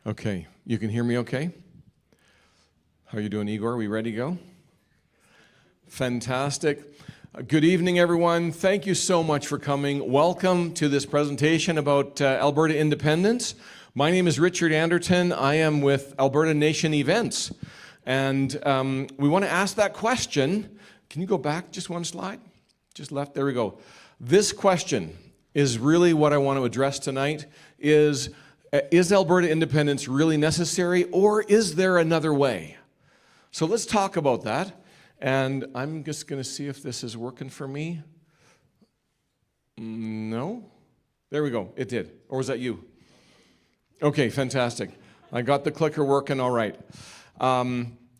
Okay, you can hear me okay? How are you doing, Igor? We ready to go? Fantastic. Good evening, everyone. Thank you so much for coming. Welcome to this presentation about Alberta independence. My name is Richard Anderton. I am with Alberta Nation Events. And we want to ask that question. Can you go back just one slide? Just left, there we go. This question is really what I want to address tonight. Is Alberta independence really necessary, or is there another way? So let's talk about that. And I'm just going to see if this is working for me. No? There we go. It did. Or was that you? Okay, fantastic. I got the clicker working all right.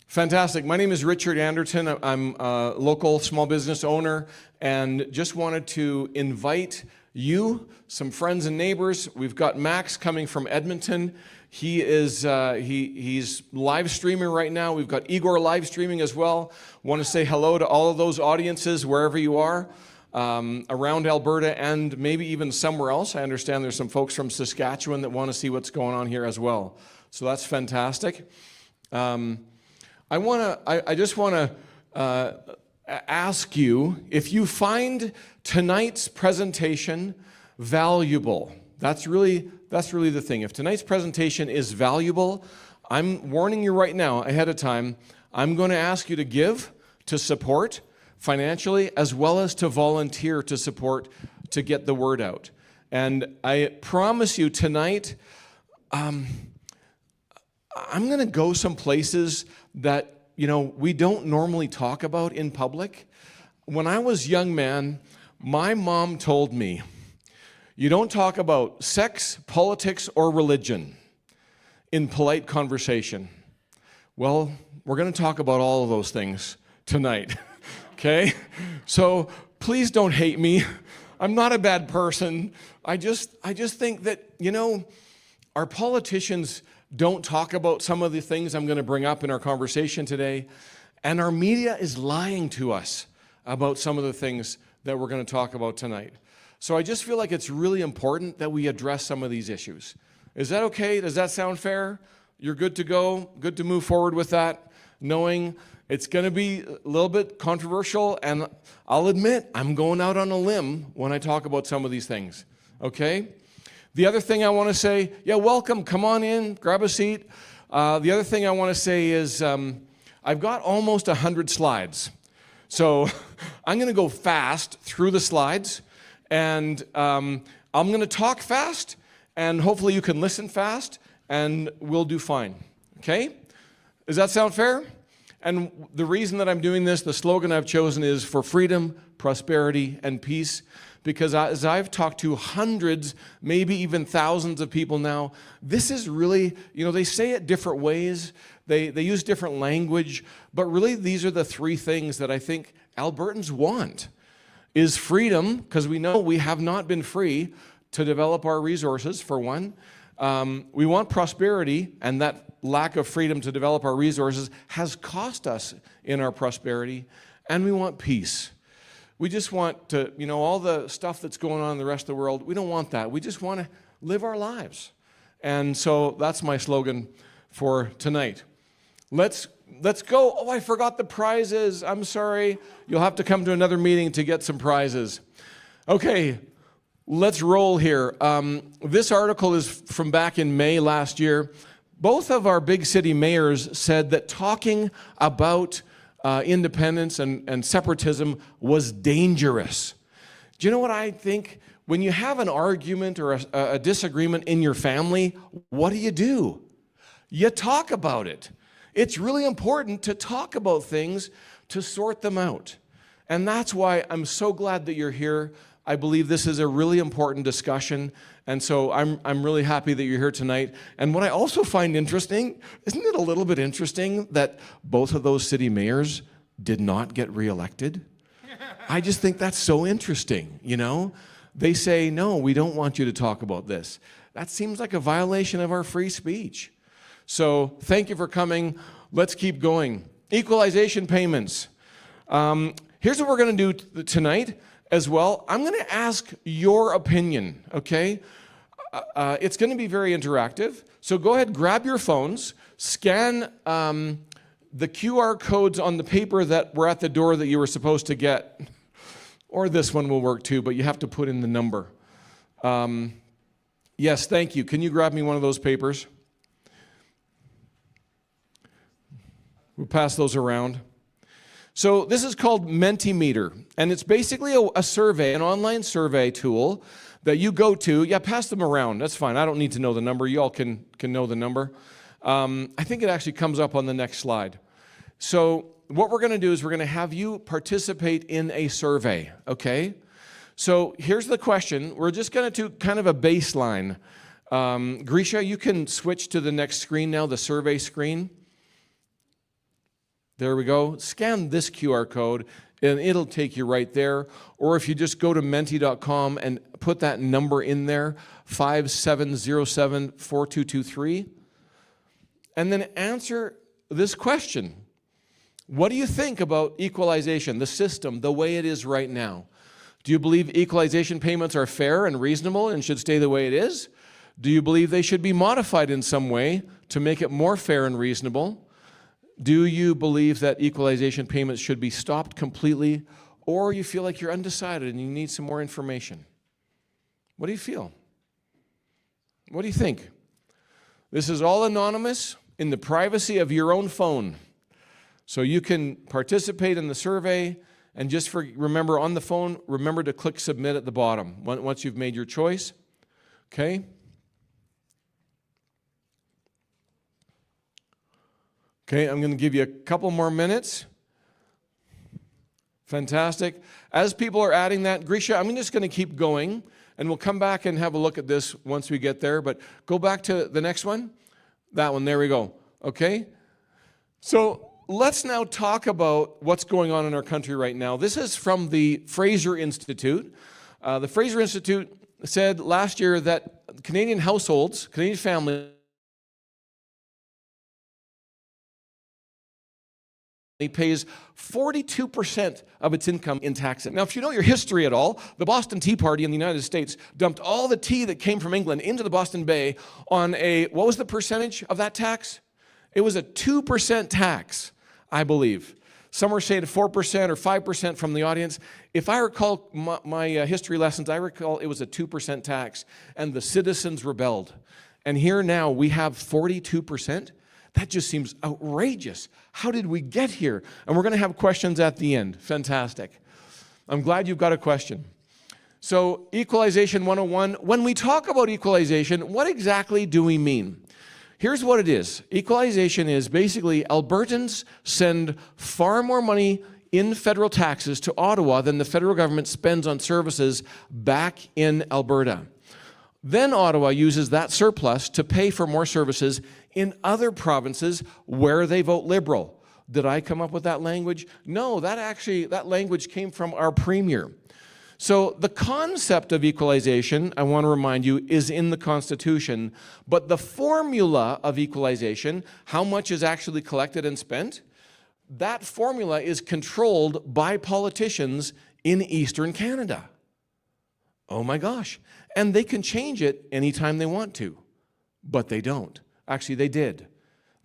Fantastic. My name is Richard Anderton. I'm a local small business owner and just wanted to invite you, some friends and neighbors. We've got Max coming from Edmonton. He is he's live streaming right now. We've got Igor live streaming as well. Want to say hello to all of those audiences wherever you are around Alberta and maybe even somewhere else. I understand there's some folks from Saskatchewan that want to see what's going on here as well. So that's fantastic. I just want to ask you if you find tonight's presentation valuable. That's really the thing. If tonight's presentation is valuable, I'm warning you right now ahead of time, I'm going to ask you to give, to support financially, as well as to volunteer to support, to get the word out. And I promise you tonight, I'm going to go some places that, you know, we don't normally talk about in public. When I was a young man, my mom told me, you don't talk about sex, politics, or religion in polite conversation. Well, we're going to talk about all of those things tonight, okay? So please don't hate me. I'm not a bad person. I just think that, you know, our politicians don't talk about some of the things I'm going to bring up in our conversation today, and our media is lying to us about some of the things that we're going to talk about tonight. So I just feel like it's really important that we address some of these issues. Is that okay? Does that sound fair? You're good to go? Good to move forward with that? knowing it's going to be a little bit controversial, and I'll admit I'm going out on a limb when I talk about some of these things, okay? The other thing I want to say, yeah, welcome, come on in, grab a seat. The other thing I want to say is I've got almost 100 slides. So I'm going to go fast through the slides, and I'm going to talk fast, and hopefully you can listen fast, and we'll do fine, okay? Does that sound fair? And the reason that I'm doing this, the slogan I've chosen is for freedom, prosperity, and peace, because as I've talked to hundreds, maybe even thousands of people now, this is really, they say it different ways, they use different language, but really these are the three things that I think Albertans want, is freedom, because we know we have not been free to develop our resources, for one. We want prosperity, and that lack of freedom to develop our resources has cost us in our prosperity, and we want peace. We just want to, all the stuff that's going on in the rest of the world, we don't want that. We just want to live our lives. And so that's my slogan for tonight. Let's go. Oh, I forgot the prizes. I'm sorry. You'll have to come to another meeting to get some prizes. Okay. Let's roll here. This article is from back in May last year. Both of our big city mayors said that talking about independence and separatism was dangerous. Do you know what I think? When you have an argument or a disagreement in your family, what do? You talk about it. It's really important to talk about things, to sort them out. And that's why I'm so glad that you're here. I believe this is a really important discussion, and so I'm really happy that you're here tonight. And what I also find interesting, isn't it a little bit interesting that both of those city mayors did not get reelected? I just think that's so interesting, They say, no, we don't want you to talk about this. That seems like a violation of our free speech. So thank you for coming. Let's keep going. Equalization payments. Here's what we're going to do tonight as well. I'm going to ask your opinion, okay? It's going to be very interactive. So go ahead, grab your phones, scan the QR codes on the paper that were at the door that you were supposed to get. Or this one will work too, but you have to put in the number. Yes, thank you. Can you grab me one of those papers? We'll pass those around. So this is called Mentimeter, and it's basically a survey, an online survey tool that you go to. Yeah, pass them around. That's fine. I don't need to know the number. You all can know the number. I think it actually comes up on the next slide. So what we're going to do is we're going to have you participate in a survey, okay? So here's the question. We're just going to do kind of a baseline. Grisha, you can switch to the next screen now, the survey screen. There we go. Scan this QR code, and it'll take you right there. Or if you just go to menti.com and put that number in there, 5707-4223, and then answer this question. What do you think about equalization, the system, the way it is right now? Do you believe equalization payments are fair and reasonable and should stay the way it is? Do you believe they should be modified in some way to make it more fair and reasonable? Do you believe that equalization payments should be stopped completely, or you feel like you're undecided and you need some more information? What do you feel? What do you think? This is all anonymous in the privacy of your own phone. So you can participate in the survey, and just remember on the phone, remember to click submit at the bottom once you've made your choice. Okay? Okay, I'm going to give you a couple more minutes. Fantastic. As people are adding that, Grisha, I'm just going to keep going, and we'll come back and have a look at this once we get there. But go back to the next one. That one, there we go. Okay? So let's now talk about what's going on in our country right now. This is from the Fraser Institute. The Fraser Institute said last year that Canadian households, Canadian families, pays 42% of its income in taxes. Now, if you know your history at all, the Boston Tea Party in the United States dumped all the tea that came from England into the Boston Bay on what was the percentage of that tax? It was a 2% tax. I believe. Some were saying 4% or 5% from the audience. If I recall my history lessons, I recall it was a 2% tax, and the citizens rebelled. And here now we have 42%. That just seems outrageous. How did we get here? And we're going to have questions at the end. Fantastic. I'm glad you've got a question. So Equalization 101, when we talk about equalization, what exactly do we mean? Here's what it is. Equalization is basically Albertans send far more money in federal taxes to Ottawa than the federal government spends on services back in Alberta. Then Ottawa uses that surplus to pay for more services in other provinces where they vote Liberal. Did I come up with that language? No, that language came from our premier. So the concept of equalization, I want to remind you, is in the Constitution, but the formula of equalization, how much is actually collected and spent, that formula is controlled by politicians in Eastern Canada. Oh my gosh. And they can change it anytime they want to, but they don't. Actually, they did.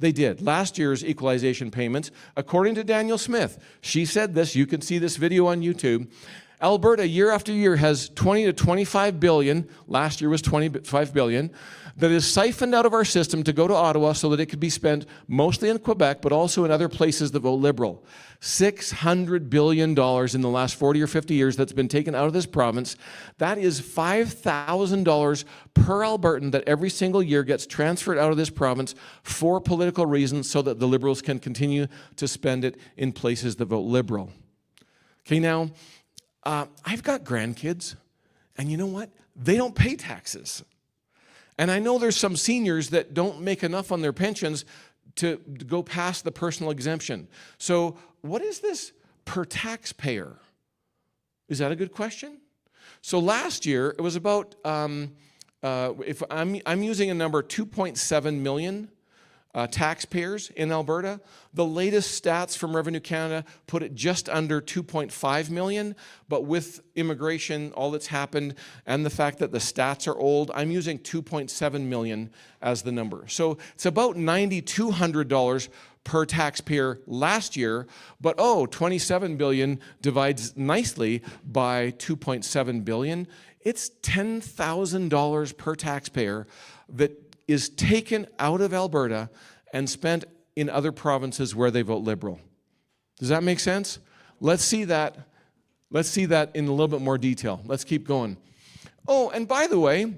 They did. Last year's equalization payments, according to Danielle Smith, she said this, you can see this video on YouTube, Alberta, year after year, has 20 to 25 billion, last year was 25 billion, that is siphoned out of our system to go to Ottawa so that it could be spent mostly in Quebec, but also in other places that vote Liberal. $600 billion in the last 40 or 50 years that's been taken out of this province. That is $5,000 per Albertan that every single year gets transferred out of this province for political reasons so that the Liberals can continue to spend it in places that vote Liberal. Okay, now, I've got grandkids, and you know what? They don't pay taxes. And I know there's some seniors that don't make enough on their pensions to go past the personal exemption. So what is this per taxpayer? Is that a good question? So last year, it was about, if I'm using a number, 2.7 million taxpayers in Alberta. The latest stats from Revenue Canada put it just under 2.5 million, but with immigration, all that's happened, and the fact that the stats are old, I'm using 2.7 million as the number. So it's about $9,200 per taxpayer last year, but 27 billion divides nicely by 2.7 billion. It's $10,000 per taxpayer that is taken out of Alberta and spent in other provinces where they vote Liberal. Does that make sense? Let's see that. Let's see that in a little bit more detail. Let's keep going. Oh, and by the way,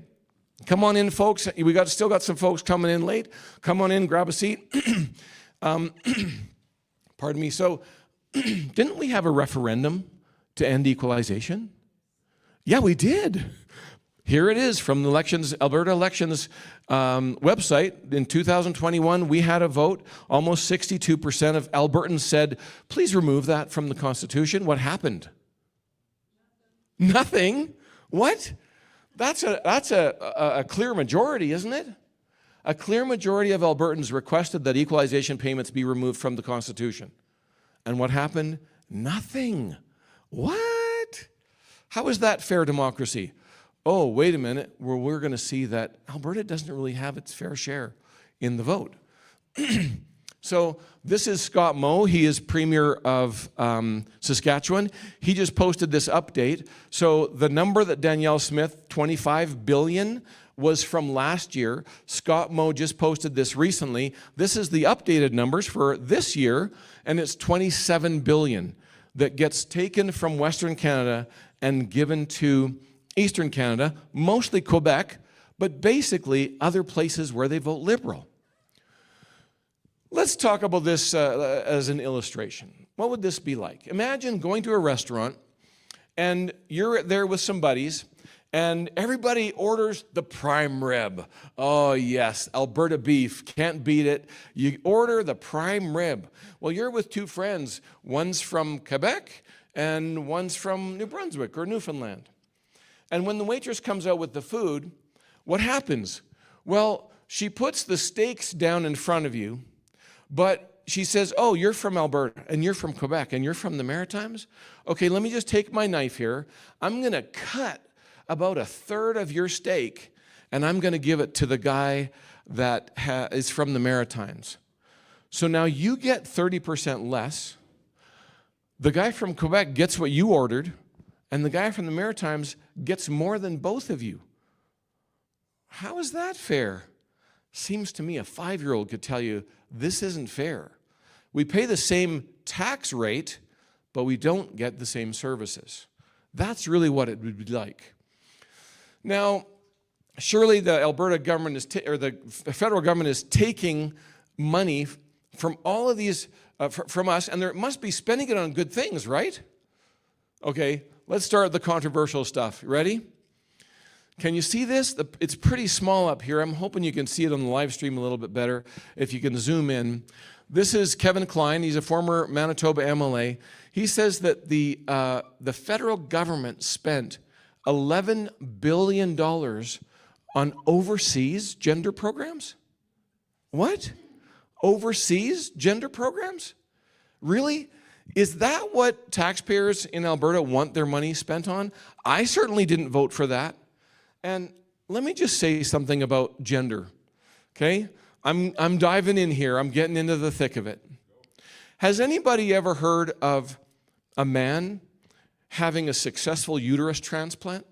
come on in, folks. We still got some folks coming in late. Come on in, grab a seat. Pardon me. So, didn't we have a referendum to end equalization? Yeah, we did. Here it is from the Alberta Elections website. In 2021, we had a vote. Almost 62% of Albertans said, please remove that from the Constitution. What happened? Nothing. What? That's a clear majority, isn't it? A clear majority of Albertans requested that equalization payments be removed from the Constitution. And what happened? Nothing. What? How is that fair democracy? Oh, wait a minute, we're going to see that Alberta doesn't really have its fair share in the vote. So this is Scott Moe. He is Premier of Saskatchewan. He just posted this update. So the number that Danielle Smith, 25 billion, was from last year. Scott Moe just posted this recently. This is the updated numbers for this year, and it's 27 billion that gets taken from Western Canada and given to Eastern Canada, mostly Quebec, but basically other places where they vote Liberal. Let's talk about this as an illustration. What would this be like? Imagine going to a restaurant and you're there with some buddies and everybody orders the prime rib. Oh yes, Alberta beef, can't beat it. You order the prime rib. Well, you're with two friends. One's from Quebec and one's from New Brunswick or Newfoundland. And when the waitress comes out with the food, what happens? Well, she puts the steaks down in front of you, but she says, oh, you're from Alberta, and you're from Quebec, and you're from the Maritimes? Okay, let me just take my knife here. I'm going to cut about a third of your steak, and I'm going to give it to the guy that is from the Maritimes. So now you get 30% less. The guy from Quebec gets what you ordered, and the guy from the Maritimes gets more than both of you. How is that fair? Seems to me a 5-year-old could tell you this isn't fair. We pay the same tax rate, but we don't get the same services. That's really what it would be like. Now, surely the Alberta government or the federal government is taking money from all of these, from us, and they must be spending it on good things, right? Okay, let's start with the controversial stuff. Ready? Can you see this? It's pretty small up here. I'm hoping you can see it on the live stream a little bit better if you can zoom in. This is Kevin Klein. He's a former Manitoba MLA. He says that the federal government spent $11 billion on overseas gender programs. What? Overseas gender programs? Really? Is that what taxpayers in Alberta want their money spent on? I certainly didn't vote for that. And let me just say something about gender, okay? I'm diving in here. I'm getting into the thick of it. Has anybody ever heard of a man having a successful uterus transplant?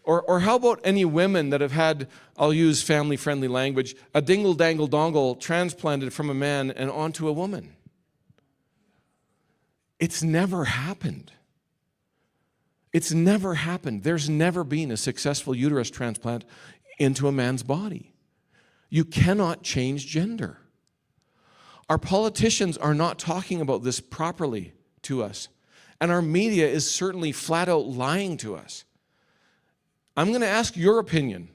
Or how about any women that have had, I'll use family-friendly language, a dingle-dangle-dongle transplanted from a man and onto a woman? It's never happened. It's never happened. There's never been a successful uterus transplant into a man's body. You cannot change gender. Our politicians are not talking about this properly to us, and our media is certainly flat out lying to us. I'm going to ask your opinion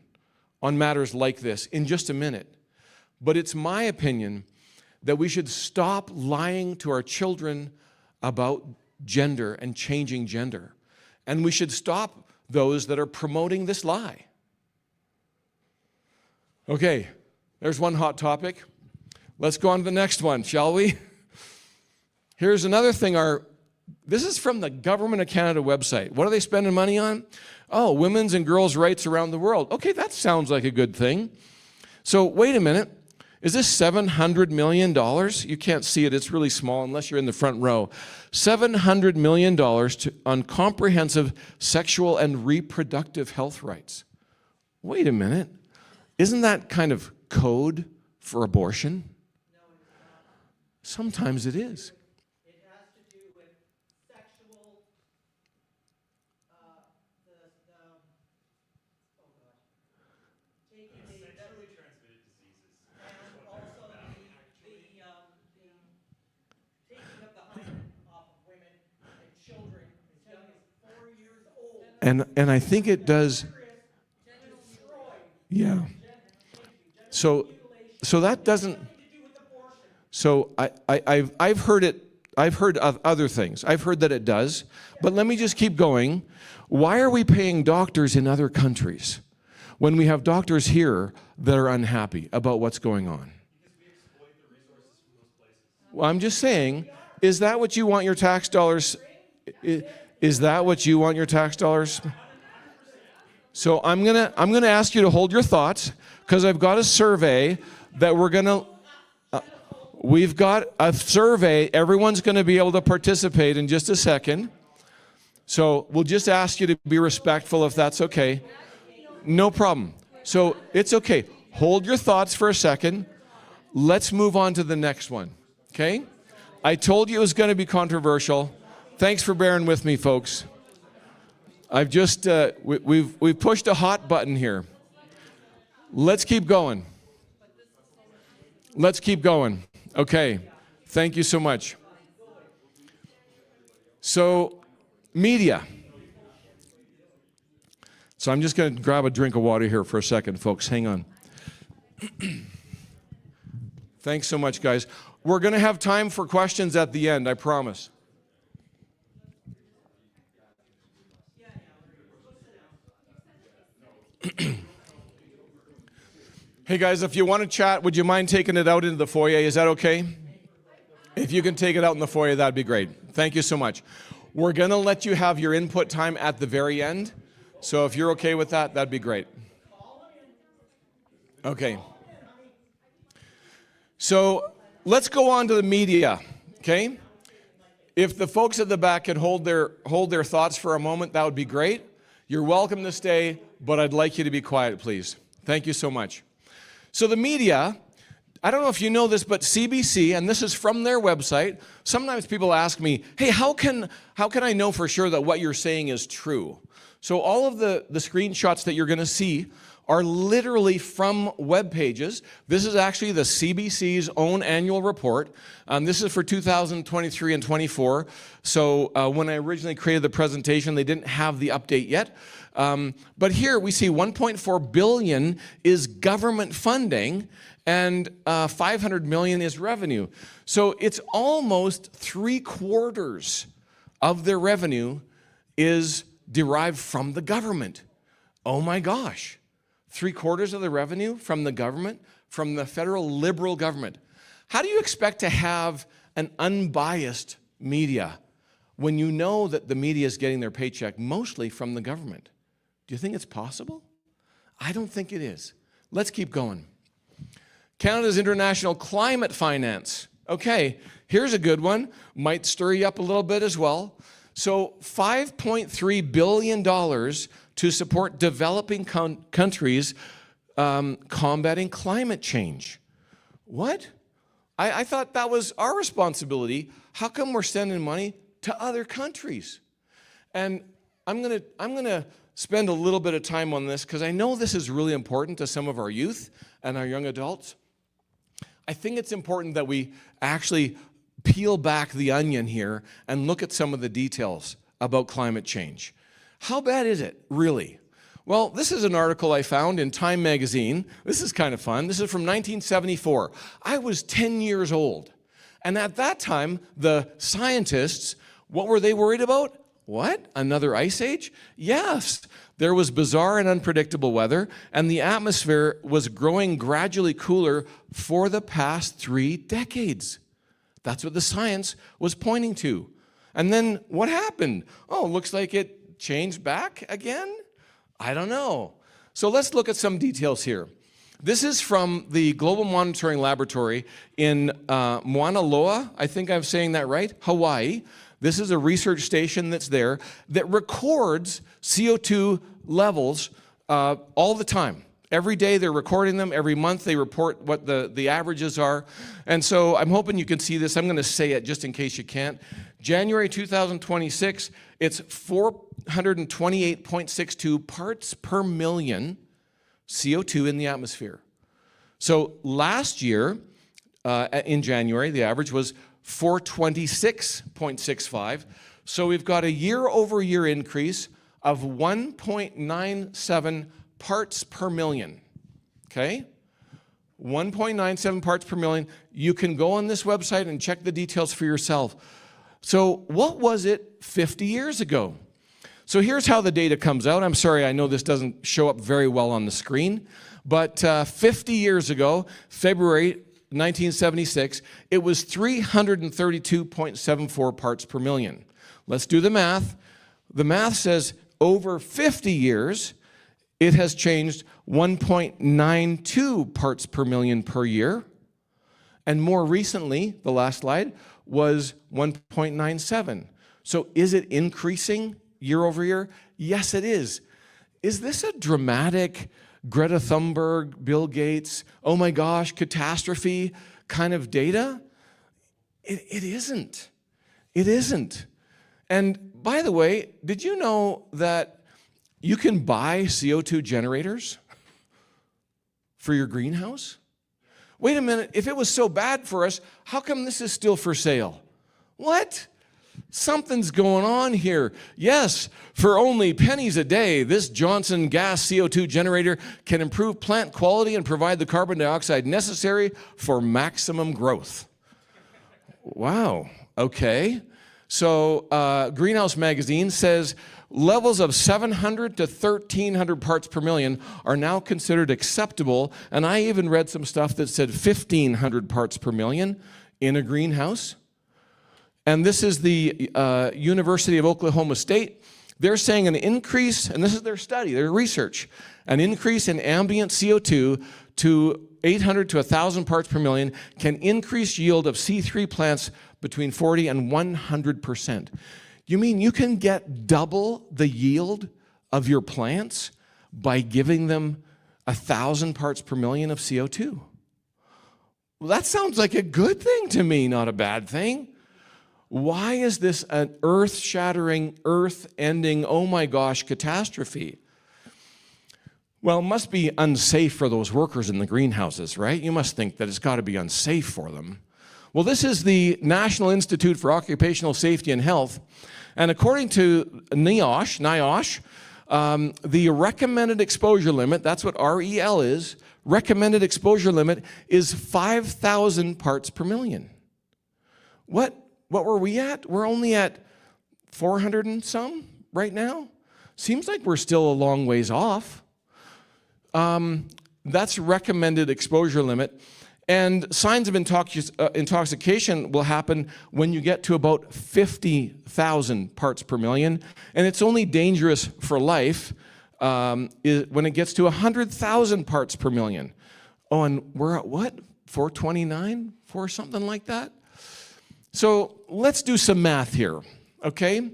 on matters like this in just a minute, but it's my opinion that we should stop lying to our children about gender and changing gender. And we should stop those that are promoting this lie. Okay, there's one hot topic. Let's go on to the next one, shall we? Here's another thing. This is from the Government of Canada website. What are they spending money on? Oh, women's and girls' rights around the world. Okay, that sounds like a good thing. So wait a minute. Is this $700 million? You can't see it. It's really small unless you're in the front row. $700 million on comprehensive sexual and reproductive health rights. Wait a minute. Isn't that kind of code for abortion? No, it's not. Sometimes it is. It has to do with sexual, taking sexually transmitted diseases, and also taking of the hymen off of women and children as young as 4 years old. And I think it does. Yeah. So that doesn't. So I've heard it. I've heard of other things. I've heard that it does. But let me just keep going. Why are we paying doctors in other countries when we have doctors here that are unhappy about what's going on? Because we exploit the resources from those places. Well, I'm just saying, is that what you want your tax dollars? Is that what you want your tax dollars? So I'm gonna ask you to hold your thoughts because I've got a survey that we've got a survey. Everyone's going to be able to participate in just a second. So we'll just ask you to be respectful if that's okay. No problem. So it's okay. Hold your thoughts for a second. Let's move on to the next one. Okay? I told you it was going to be controversial. Thanks for bearing with me, folks. I've just we've pushed a hot button here. Let's keep going. Let's keep going. Okay. Thank you so much. So, media. So I'm just going to grab a drink of water here for a second, folks. Hang on. Thanks so much, guys. We're going to have time for questions at the end, I promise. Hey guys, if you want to chat, would you mind taking it out into the foyer? Is that okay? If you can take it out in the foyer, that'd be great. Thank you so much. We're going to let you have your input time at the very end. So if you're okay with that, that'd be great. Okay. So let's go on to the media, okay? If the folks at the back could hold their thoughts for a moment, that would be great. You're welcome to stay, but I'd like you to be quiet, please. Thank you so much. So the media, I don't know if you know this, but CBC, and this is from their website, sometimes people ask me, hey, how can I know for sure that what you're saying is true? So all of the screenshots that you're going to see are literally from web pages. This is actually the CBC's own annual report. This is for 2023 and 24. So when I originally created the presentation, they didn't have the update yet. But here we see 1.4 billion is government funding and 500 million is revenue. So it's almost 3/4 of their revenue is derived from the government. Oh my gosh. 3/4 of the revenue from the government, from the federal liberal government. How do you expect to have an unbiased media when you know that the media is getting their paycheck mostly from the government? Do you think it's possible? I don't think it is. Let's keep going. Canada's international climate finance. Okay, here's a good one. Might stir you up a little bit as well. So $5.3 billion to support developing countries combating climate change. What? I thought that was our responsibility. How come we're sending money to other countries? And I'm gonna spend a little bit of time on this because I know this is really important to some of our youth and our young adults. I think it's important that we actually peel back the onion here and look at some of the details about climate change. How bad is it, really? Well, this is an article I found in Time magazine. This is kind of fun. This is from 1974. I was 10 years old. And at that time, the scientists, what were they worried about? What? Another ice age? Yes. There was bizarre and unpredictable weather, and the atmosphere was growing gradually cooler for the past 3 decades. That's what the science was pointing to. And then what happened? Oh, looks like it changed back again? I don't know. So let's look at some details here. This is from the Global Monitoring Laboratory in Mauna Loa, I think I'm saying that right, Hawaii. This is a research station that's there that records CO2 levels all the time. Every day they're recording them. Every month they report what the averages are. And so I'm hoping you can see this. I'm going to say it just in case you can't. January 2026, it's 428.62 parts per million CO2 in the atmosphere. So last year, in January, the average was 426.65. So we've got a year-over-year increase of 1.97 parts per million, okay? 1.97 parts per million. You can go on this website and check the details for yourself. So what was it 50 years ago? So here's how the data comes out. I'm sorry, I know this doesn't show up very well on the screen, but 50 years ago, February 1976, it was 332.74 parts per million. Let's do the math. The math says over 50 years, it has changed 1.92 parts per million per year. And more recently, the last slide, was 1.97. So is it increasing year over year? Yes, it is. Is this a dramatic Greta Thunberg, Bill Gates, oh my gosh, catastrophe kind of data? It isn't. It isn't. And by the way, did you know that you can buy CO2 generators for your greenhouse? Wait a minute, if it was so bad for us, how come this is still for sale? What? Something's going on here. Yes, for only pennies a day, this Johnson gas CO2 generator can improve plant quality and provide the carbon dioxide necessary for maximum growth. Wow, okay. So Greenhouse Magazine says levels of 700 to 1,300 parts per million are now considered acceptable, and I even read some stuff that said 1,500 parts per million in a greenhouse. And this is the University of Oklahoma State. They're saying an increase, and this is their study, their research, an increase in ambient CO2 to 800 to 1,000 parts per million can increase yield of C3 plants between 40 and 100%. You mean you can get double the yield of your plants by giving them 1,000 parts per million of CO2? Well, that sounds like a good thing to me, not a bad thing. Why is this an earth-shattering, earth-ending, oh my gosh, catastrophe? Well, it must be unsafe for those workers in the greenhouses, right? You must think that it's got to be unsafe for them. Well, this is the National Institute for Occupational Safety and Health, and according to NIOSH, the recommended exposure limit, that's what REL is, recommended exposure limit is 5,000 parts per million. What were we at? We're only at 400 and some right now? Seems like we're still a long ways off. That's recommended exposure limit. And signs of intoxication will happen when you get to about 50,000 parts per million. And it's only dangerous for life when it gets to 100,000 parts per million. Oh, and we're at what? 429? Something like that? So let's do some math here, okay?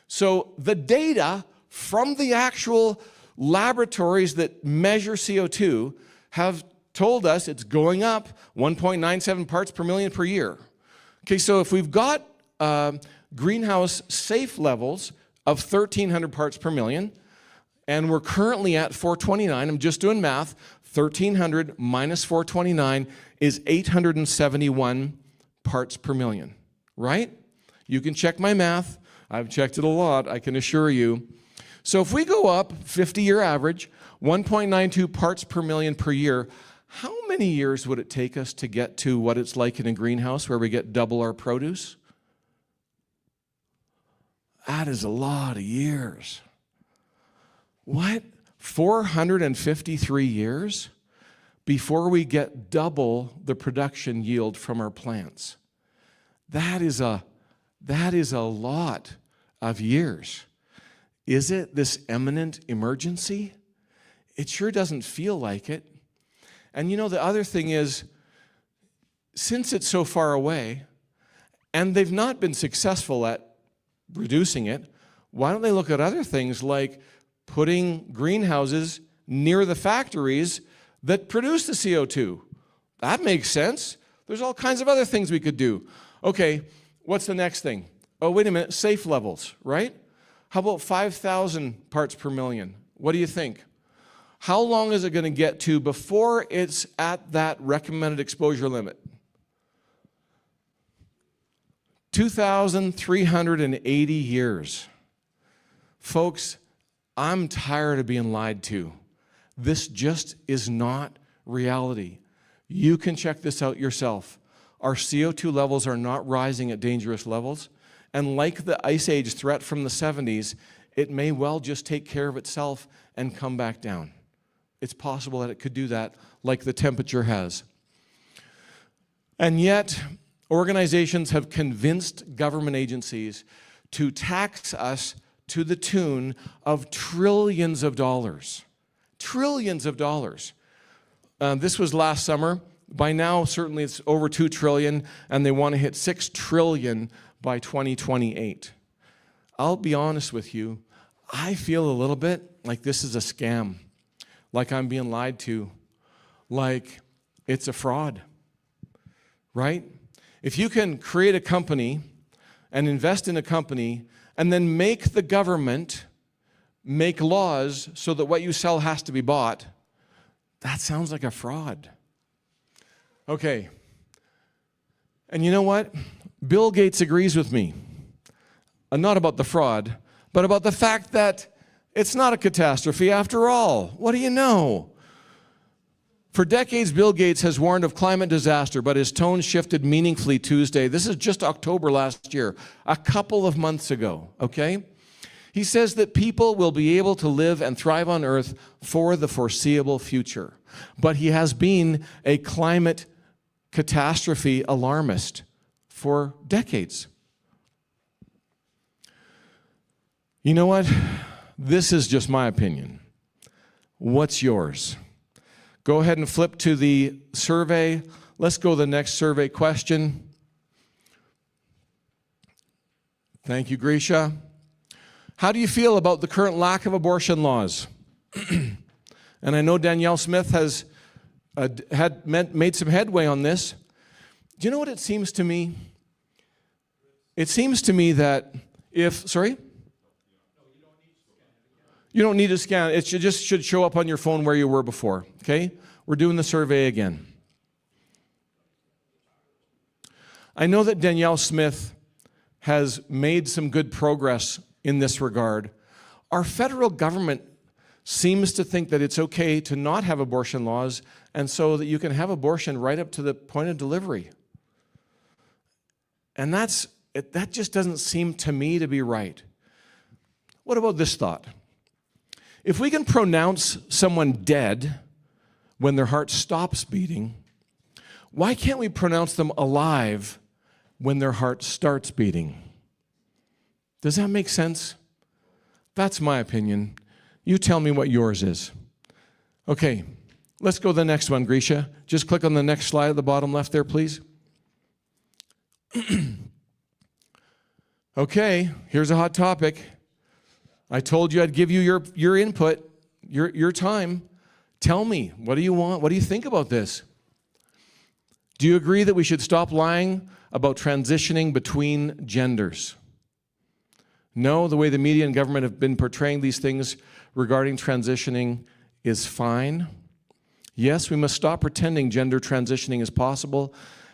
So the data from the actual laboratories that measure CO2 have told us it's going up 1.97 parts per million per year. Okay, so if we've got greenhouse safe levels of 1,300 parts per million, and we're currently at 429, I'm just doing math, 1,300 minus 429 is 871 parts per million, right? You can check my math. I've checked it a lot, I can assure you. So if we go up 50-year average, 1.92 parts per million per year, how many years would it take us to get to what it's like in a greenhouse where we get double our produce? That is a lot of years. What? 453 years before we get double the production yield from our plants. That is a lot of years. Is it this imminent emergency? It sure doesn't feel like it. And you know, the other thing is, since it's so far away, and they've not been successful at reducing it, why don't they look at other things like putting greenhouses near the factories that produce the CO2? That makes sense. There's all kinds of other things we could do. Okay, what's the next thing? Oh, wait a minute, safe levels, right? How about 5,000 parts per million? What do you think? How long is it going to get to before it's at that recommended exposure limit? 2,380 years. Folks, I'm tired of being lied to. This just is not reality. You can check this out yourself. Our CO2 levels are not rising at dangerous levels. And like the Ice Age threat from the 70s, it may well just take care of itself and come back down. It's possible that it could do that like the temperature has. And yet, organizations have convinced government agencies to tax us to the tune of trillions of dollars. Trillions of dollars. This was last summer. By now, certainly it's over 2 trillion, and they want to hit 6 trillion by 2028. I'll be honest with you, I feel a little bit like this is a scam, like I'm being lied to, like it's a fraud, right? If you can create a company and invest in a company and then make the government make laws so that what you sell has to be bought, that sounds like a fraud. Okay, and you know what? Bill Gates agrees with me. Not about the fraud, but about the fact that it's not a catastrophe after all. What do you know? For decades, Bill Gates has warned of climate disaster, but his tone shifted meaningfully Tuesday. This is just October last year, a couple of months ago, okay? He says that people will be able to live and thrive on Earth for the foreseeable future. But he has been a climate catastrophe alarmist for decades. You know what? This is just my opinion. What's yours? Go ahead and flip to the survey. Let's go to the next survey question. Thank you, Grisha. How do you feel about the current lack of abortion laws? And I know Danielle Smith has made some headway on this. Do you know what it seems to me? It seems to me that if, sorry? You don't need to scan. It just should show up on your phone where you were before, okay? We're doing the survey again. I know that Danielle Smith has made some good progress in this regard. Our federal government seems to think that it's okay to not have abortion laws, and so that you can have abortion right up to the point of delivery. And that just doesn't seem to me to be right. What about this thought? If we can pronounce someone dead when their heart stops beating, why can't we pronounce them alive when their heart starts beating? Does that make sense? That's my opinion. You tell me what yours is. Okay, let's go to the next one, Grisha. Just click on the next slide at the bottom left there, please. Okay, here's a hot topic. I told you I'd give you your input, your time. Tell me, what do you want? What do you think about this? Do you agree that we should stop lying about transitioning between genders? No, the way the media and government have been portraying these things regarding transitioning is fine. Yes, we must stop pretending gender transitioning is possible,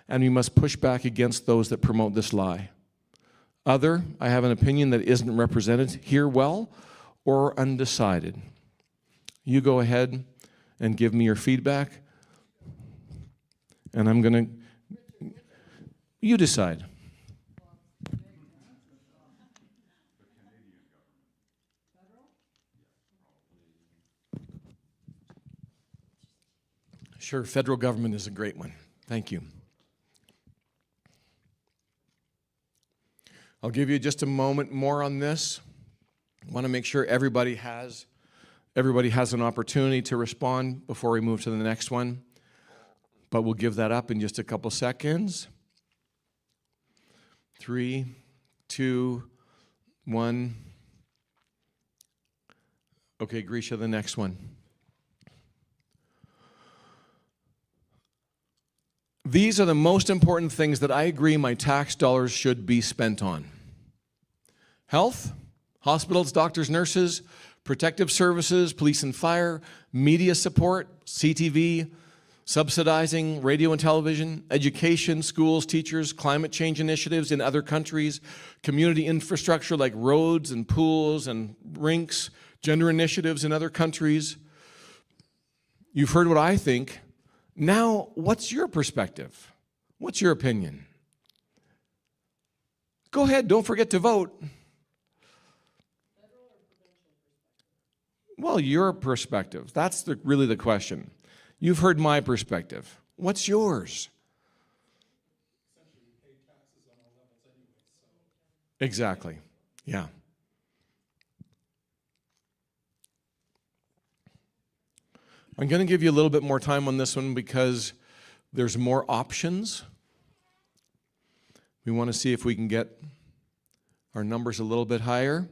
and we must push back against those that promote this lie. Other, I have an opinion that isn't represented here well or undecided. You go ahead and give me your feedback, and I'm going to, you decide. Sure, federal government is a great one. Thank you. I'll give you just a moment more on this. I want to make sure everybody has an opportunity to respond before we move to the next one. But we'll give that up in just a couple seconds. 3, 2, 1. Okay, Grisha, the next one. These are the most important things that I agree my tax dollars should be spent on. Health, hospitals, doctors, nurses, protective services, police and fire, media support, CTV, subsidizing radio and television, education, schools, teachers, climate change initiatives in other countries, community infrastructure like roads and pools and rinks, gender initiatives in other countries. You've heard what I think. Now, what's your perspective? What's your opinion? Go ahead, don't forget to vote. Well, your perspective. That's really the question. You've heard my perspective. What's yours? Essentially, we pay taxes on all levels anyway, so. Exactly. Yeah. I'm going to give you a little bit more time on this one because there's more options. We want to see if we can get our numbers a little bit higher.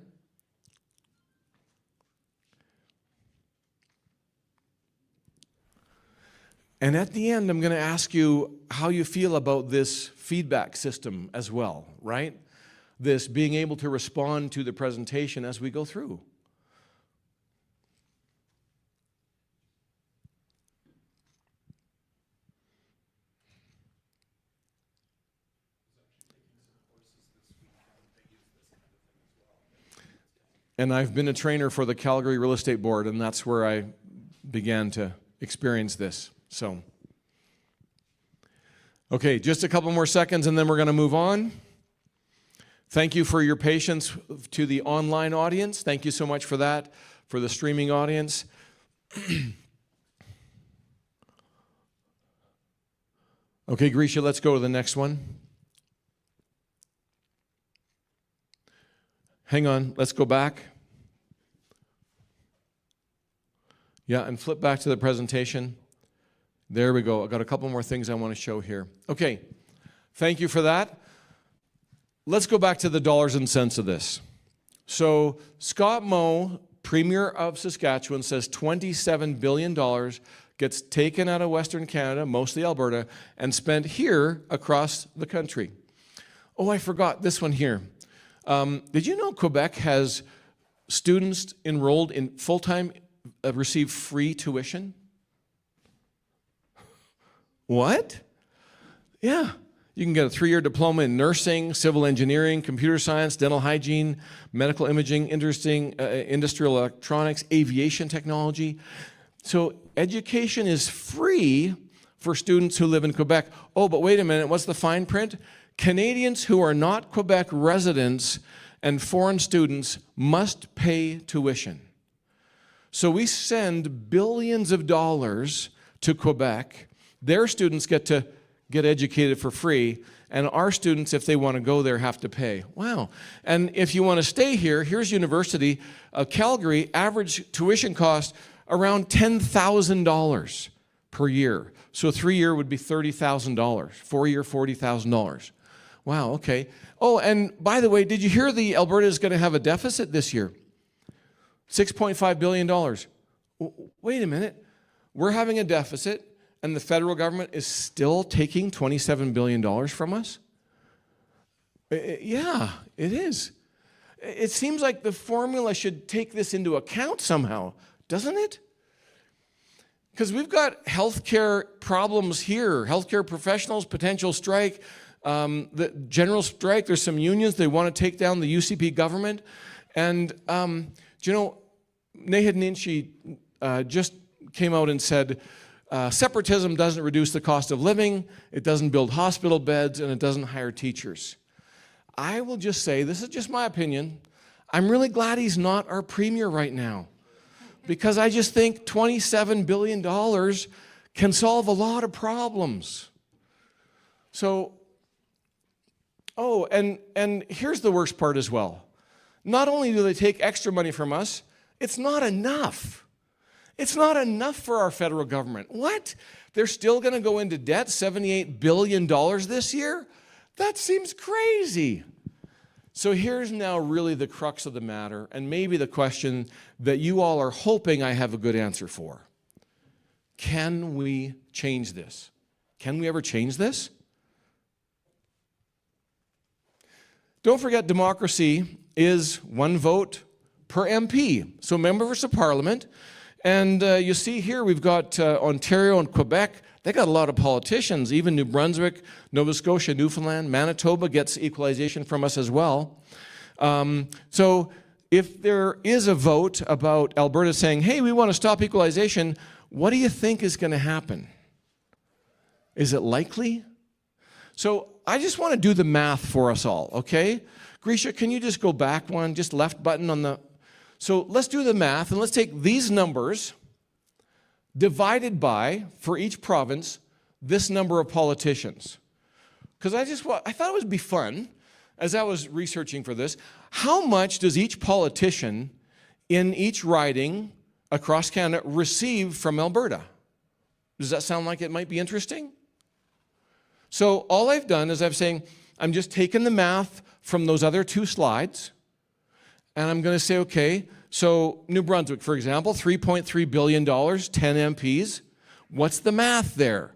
And at the end, I'm going to ask you how you feel about this feedback system as well, right? This being able to respond to the presentation as we go through. And I've been a trainer for the Calgary Real Estate Board, and that's where I began to experience this. So, okay, just a couple more seconds and then we're going to move on. Thank you for your patience to the online audience. Thank you so much for that, for the streaming audience. Okay, Grisha, let's go to the next one. Hang on, let's go back. Yeah, and flip back to the presentation. There we go. I've got a couple more things I want to show here. Okay, thank you for that. Let's go back to the dollars and cents of this. So Scott Moe, Premier of Saskatchewan, says $27 billion gets taken out of Western Canada, mostly Alberta, and spent here across the country. Oh, I forgot this one here. Did you know Quebec has students enrolled in full-time receive free tuition? What? Yeah. You can get a 3-year diploma in nursing, civil engineering, computer science, dental hygiene, medical imaging, industrial electronics, aviation technology. So education is free for students who live in Quebec. Oh, but wait a minute, what's the fine print? Canadians who are not Quebec residents and foreign students must pay tuition. So we send billions of dollars to Quebec. Their students get to get educated for free, and our students, if they want to go there, have to pay. Wow. And if you want to stay here, here's University of Calgary, average tuition cost around $10,000 per year. So a 3-year would be $30,000, 4-year, $40,000. Wow, okay. Oh, and by the way, did you hear the Alberta is going to have a deficit this year? $6.5 billion. Wait a minute. We're having a deficit, and the federal government is still taking $27 billion from us? Yeah, it is. It seems like the formula should take this into account somehow, doesn't it? Because we've got healthcare problems here, healthcare professionals, potential strike, the general strike. There's some unions, they want to take down the UCP government. And, do you know, Nahid Ninshi just came out and said, separatism doesn't reduce the cost of living, it doesn't build hospital beds, and it doesn't hire teachers. I will just say, this is just my opinion, I'm really glad he's not our premier right now, because I just think $27 billion can solve a lot of problems. So, oh, and here's the worst part as well. Not only do they take extra money from us, it's not enough. It's not enough for our federal government. What? They're still going to go into debt, $78 billion this year? That seems crazy. So here's now really the crux of the matter, and maybe the question that you all are hoping I have a good answer for. Can we change this? Can we ever change this? Don't forget, democracy is one vote per MP. So members of parliament. And you see here we've got Ontario and Quebec. They got a lot of politicians, even New Brunswick, Nova Scotia, Newfoundland. Manitoba gets equalization from us as well. So if there is a vote about Alberta saying, hey, we want to stop equalization, what do you think is going to happen? Is it likely? So I just want to do the math for us all, okay? Grisha, can you just go back one, just left button on the... So let's do the math, and let's take these numbers divided by, for each province, this number of politicians. Because I thought it would be fun, as I was researching for this, how much does each politician in each riding across Canada receive from Alberta? Does that sound like it might be interesting? So all I've done is I'm just taking the math from those other two slides, and I'm going to say, okay, so New Brunswick, for example, $3.3 billion, 10 MPs. What's the math there?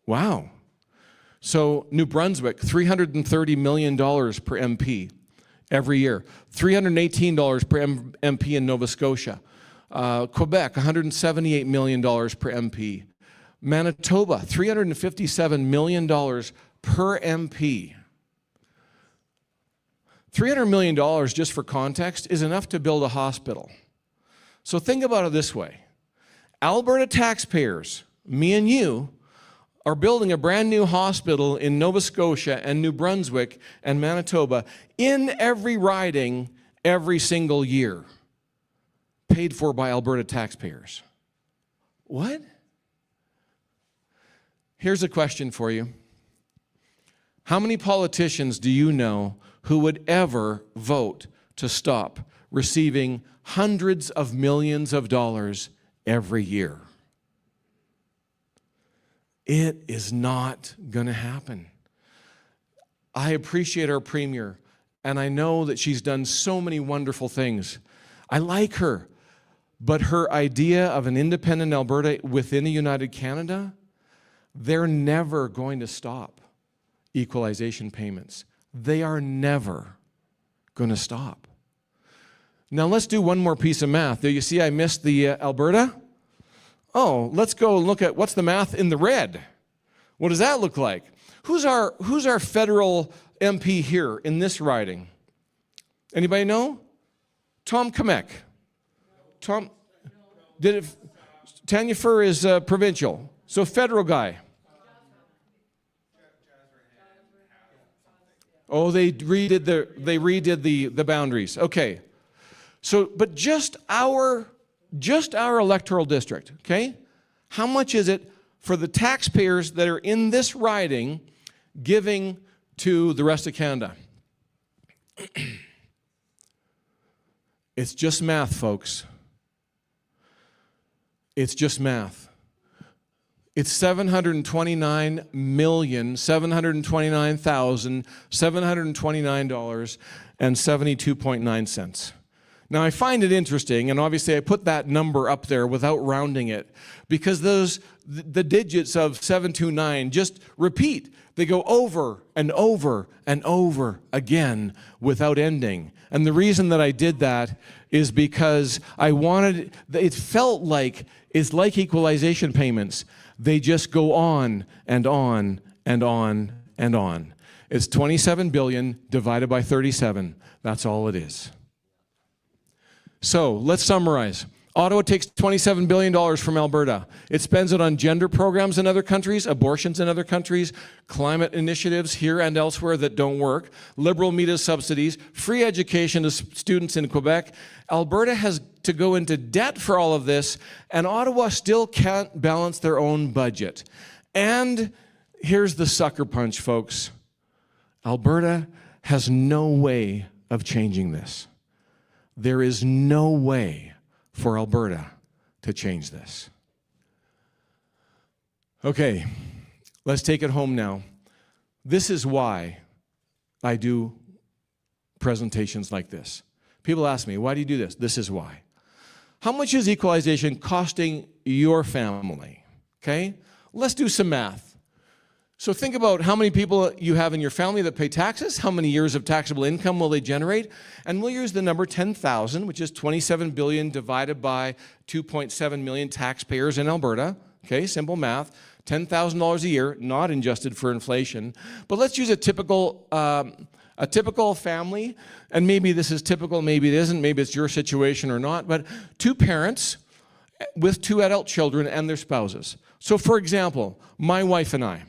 Wow. So New Brunswick, $330 million per MP every year. $318 per MP in Nova Scotia. Quebec, $178 million per MP. Manitoba, $357 million per MP. $300 million, just for context, is enough to build a hospital. So think about it this way. Alberta taxpayers, me and you, are building a brand new hospital in Nova Scotia and New Brunswick and Manitoba in every riding every single year, paid for by Alberta taxpayers. What? Here's a question for you. How many politicians do you know who would ever vote to stop receiving hundreds of millions of dollars every year? It is not going to happen. I appreciate our premier, and I know that she's done so many wonderful things. I like her, but her idea of an independent Alberta within a united Canada, they're never going to stop equalization payments. They are never going to stop. Now let's do one more piece of math. There you see I missed the Alberta. Oh, let's go look at what's the math in the red. What does that look like? Who's our federal MP here in this riding? Anybody know? Tom Kamek. Tom, Tanya Fur is provincial, so federal guy. Oh, they redid the boundaries. Okay, so but just our electoral district. Okay, how much is it for the taxpayers that are in this riding giving to the rest of Canada? It's just math, folks. It's just math. It's $729,729,729.72.9. Now, I find it interesting, and obviously I put that number up there without rounding it, because the digits of 729 just repeat. They go over and over and over again without ending. And the reason that I did that is because it felt like, it's like equalization payments. They just go on and on and on and on. It's 27 billion divided by 37. That's all it is. So let's summarize. Ottawa takes $27 billion from Alberta. It spends it on gender programs in other countries, abortions in other countries, climate initiatives here and elsewhere that don't work, liberal media subsidies, free education to students in Quebec. Alberta has to go into debt for all of this, and Ottawa still can't balance their own budget. And here's the sucker punch, folks. Alberta has no way of changing this. There is no way for Alberta to change this. Okay, let's take it home now. This is why I do presentations like this. People ask me, why do you do this? This is why. How much is equalization costing your family? Okay, let's do some math. So think about how many people you have in your family that pay taxes, how many years of taxable income will they generate, and we'll use the number 10,000, which is 27 billion divided by 2.7 million taxpayers in Alberta. Okay, simple math, $10,000 a year, not adjusted for inflation. But let's use a typical family, and maybe this is typical, maybe it isn't, maybe it's your situation or not, but two parents with two adult children and their spouses. So for example, my wife and I,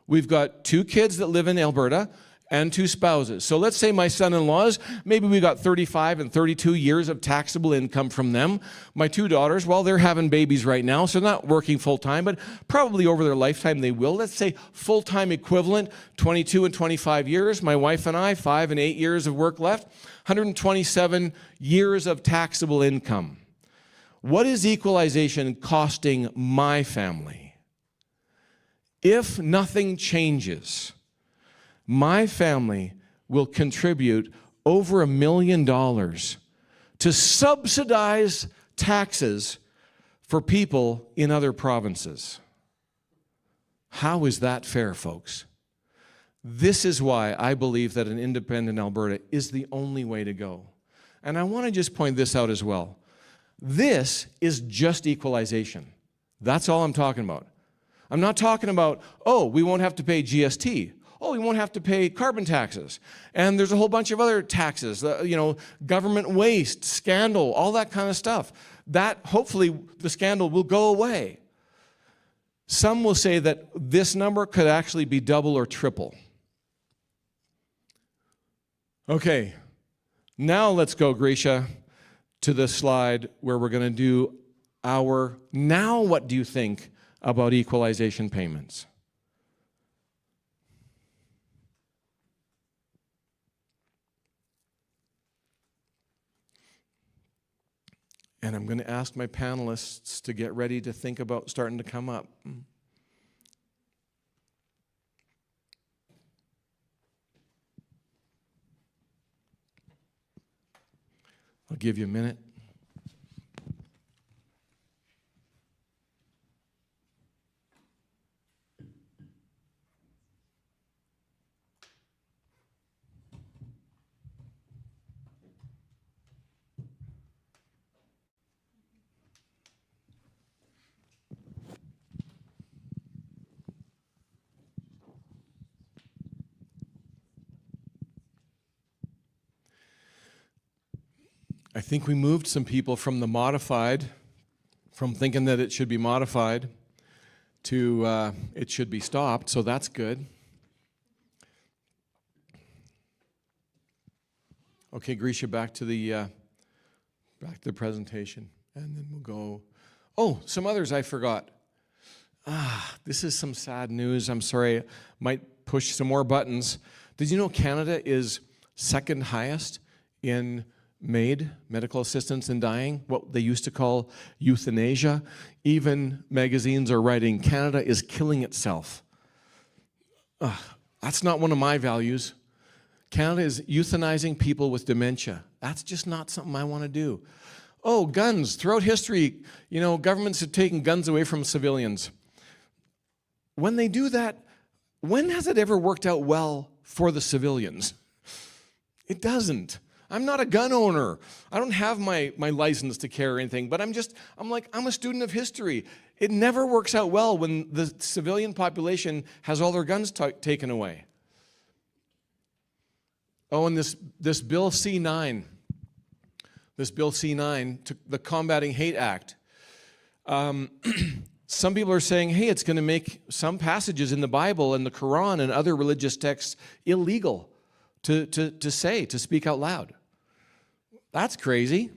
we've got two kids that live in Alberta and two spouses. So let's say my son-in-laws, maybe we got 35 and 32 years of taxable income from them. My two daughters, well, they're having babies right now, so they're not working full-time, but probably over their lifetime they will. Let's say full-time equivalent, 22 and 25 years. My wife and I, 5 and 8 years of work left, 127 years of taxable income. What is equalization costing my family? If nothing changes, my family will contribute over $1 million to subsidize taxes for people in other provinces. How is that fair, folks? This is why I believe that an independent Alberta is the only way to go. And I want to just point this out as well. This is just equalization. That's all I'm talking about. I'm not talking about, oh, we won't have to pay GST. Oh, we won't have to pay carbon taxes. And there's a whole bunch of other taxes, government waste, scandal, all that kind of stuff. That, hopefully, the scandal will go away. Some will say that this number could actually be double or triple. Okay, now let's go, Grisha, to the slide where we're going to do our, now what do you think about equalization payments? And I'm going to ask my panelists to get ready to think about starting to come up. I'll give you a minute. I think we moved some people from the modified, from thinking that it should be modified, to it should be stopped, so that's good. Okay, Grisha, back to the presentation, and then we'll go. Oh, some others I forgot. This is some sad news. I'm sorry, might push some more buttons. Did you know Canada is second highest in MAID, medical assistance in dying, what they used to call euthanasia? Even magazines are writing, Canada is killing itself. That's not one of my values. Canada is euthanizing people with dementia. That's just not something I want to do. Oh, guns. Throughout history, you know, governments have taken guns away from civilians. When they do that, when has it ever worked out well for the civilians? It doesn't. I'm not a gun owner. I don't have my license to carry anything, but I'm a student of history. It never works out well when the civilian population has all their guns taken away. Oh, and this Bill C-9, the Combating Hate Act, some people are saying, hey, it's going to make some passages in the Bible and the Quran and other religious texts illegal to speak out loud. That's crazy.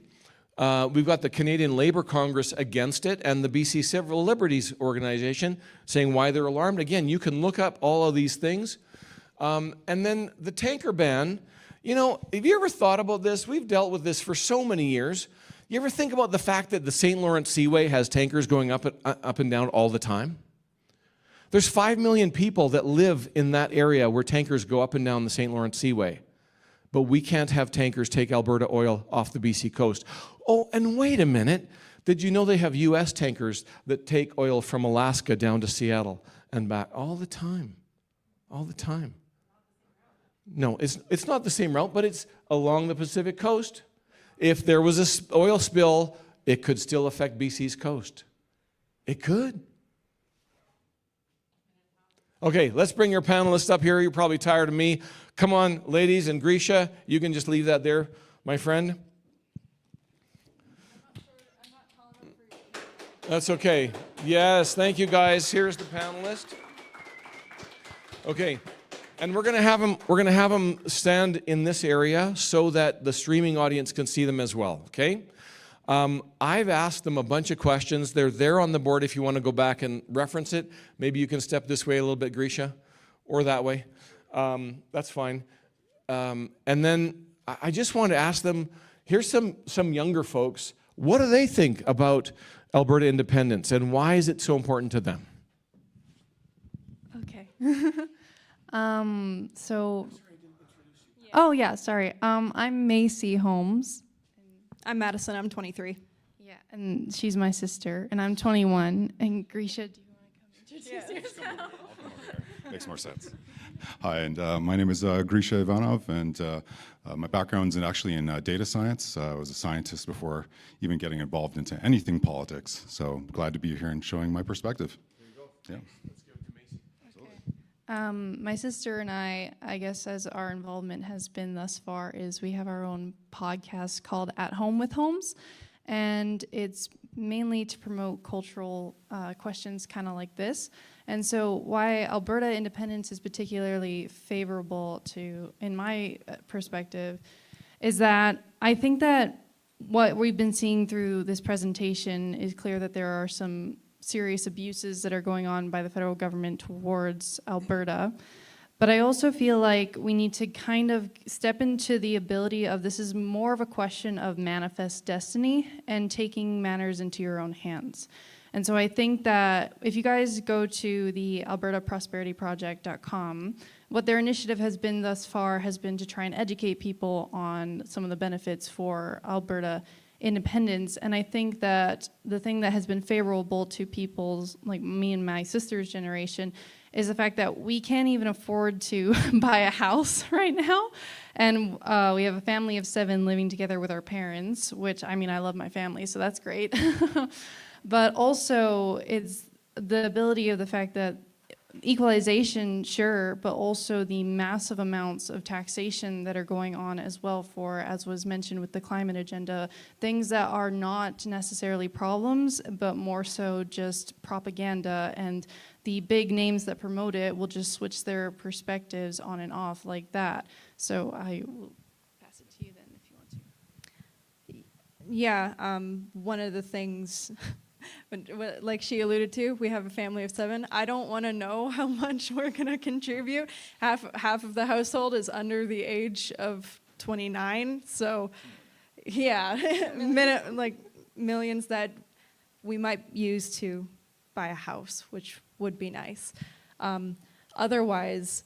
We've got the Canadian Labour Congress against it and the BC Civil Liberties Organization saying why they're alarmed. Again, you can look up all of these things. And then the tanker ban, you know, have you ever thought about this? We've dealt with this for so many years. You ever think about the fact that the St. Lawrence Seaway has tankers going up and down all the time? There's 5 million people that live in that area where tankers go up and down the St. Lawrence Seaway. But we can't have tankers take Alberta oil off the BC coast. Oh, and wait a minute. Did you know they have U.S. tankers that take oil from Alaska down to Seattle and back all the time? All the time. No, it's not the same route, but it's along the Pacific coast. If there was an oil spill, it could still affect BC's coast. It could. Okay, let's bring your panelists up here. You're probably tired of me. Come on, ladies, and Grisha, you can just leave that there, my friend. That's okay. Yes, thank you, guys. Here's the panelist. Okay, and we're going to have them stand in this area so that the streaming audience can see them as well. Okay. I've asked them a bunch of questions. They're there on the board if you want to go back and reference it. Maybe you can step this way a little bit, Grisha, or that way. That's fine. And then I just want to ask them, here's some younger folks. What do they think about Alberta independence and why is it so important to them? Okay. Oh yeah, sorry. I'm MayCee Holmes. I'm Madison, I'm 23. Yeah, and she's my sister, and I'm 21. And Grisha, do you want to come introduce yourself? I'll come over there. Makes more sense. Hi, and my name is Grisha Ivanov, and my background's actually in data science. I was a scientist before even getting involved into anything politics, so I'm glad to be here and showing my perspective. There you go. Yeah. Let's give it to MayCee. My sister and I guess as our involvement has been thus far, is we have our own podcast called At Home with Holmes, and it's mainly to promote cultural questions kind of like this. And so why Alberta independence is particularly favorable to, in my perspective, is that I think that what we've been seeing through this presentation is clear that there are some serious abuses that are going on by the federal government towards Alberta. But I also feel like we need to kind of step into the ability of this is more of a question of manifest destiny and taking matters into your own hands. And so I think that if you guys go to the albertaprosperityproject.com, what their initiative has been thus far has been to try and educate people on some of the benefits for Alberta independence. And I think that the thing that has been favorable to people's, like me and my sister's generation, is the fact that we can't even afford to buy a house right now. And we have a family of 7 living together with our parents, which, I mean, I love my family, so that's great. But also, it's the ability of the fact that equalization, sure, but also the massive amounts of taxation that are going on as well for, as was mentioned with the climate agenda, things that are not necessarily problems, but more so just propaganda, and the big names that promote it will just switch their perspectives on and off like that. So I will pass it to you then if you want to. Yeah, one of the things, like she alluded to, we have a family of 7. I don't want to know how much we're going to contribute. Half of the household is under the age of 29, so yeah, like millions that we might use to buy a house, which would be nice. Otherwise,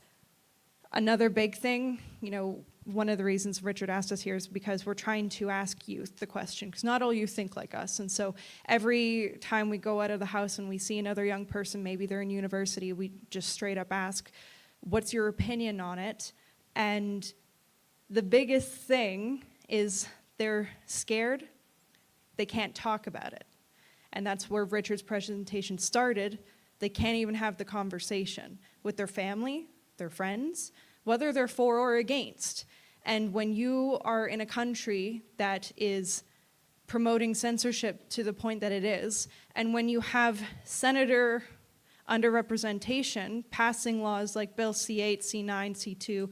another big thing, you know, one of the reasons Richard asked us here is because we're trying to ask youth the question, because not all youth think like us. And so every time we go out of the house and we see another young person, maybe they're in university, we just straight up ask, what's your opinion on it? And the biggest thing is they're scared, they can't talk about it. And that's where Richard's presentation started. They can't even have the conversation with their family, their friends, whether they're for or against. And when you are in a country that is promoting censorship to the point that it is, and when you have senator underrepresentation passing laws like Bill C8, C9, C2,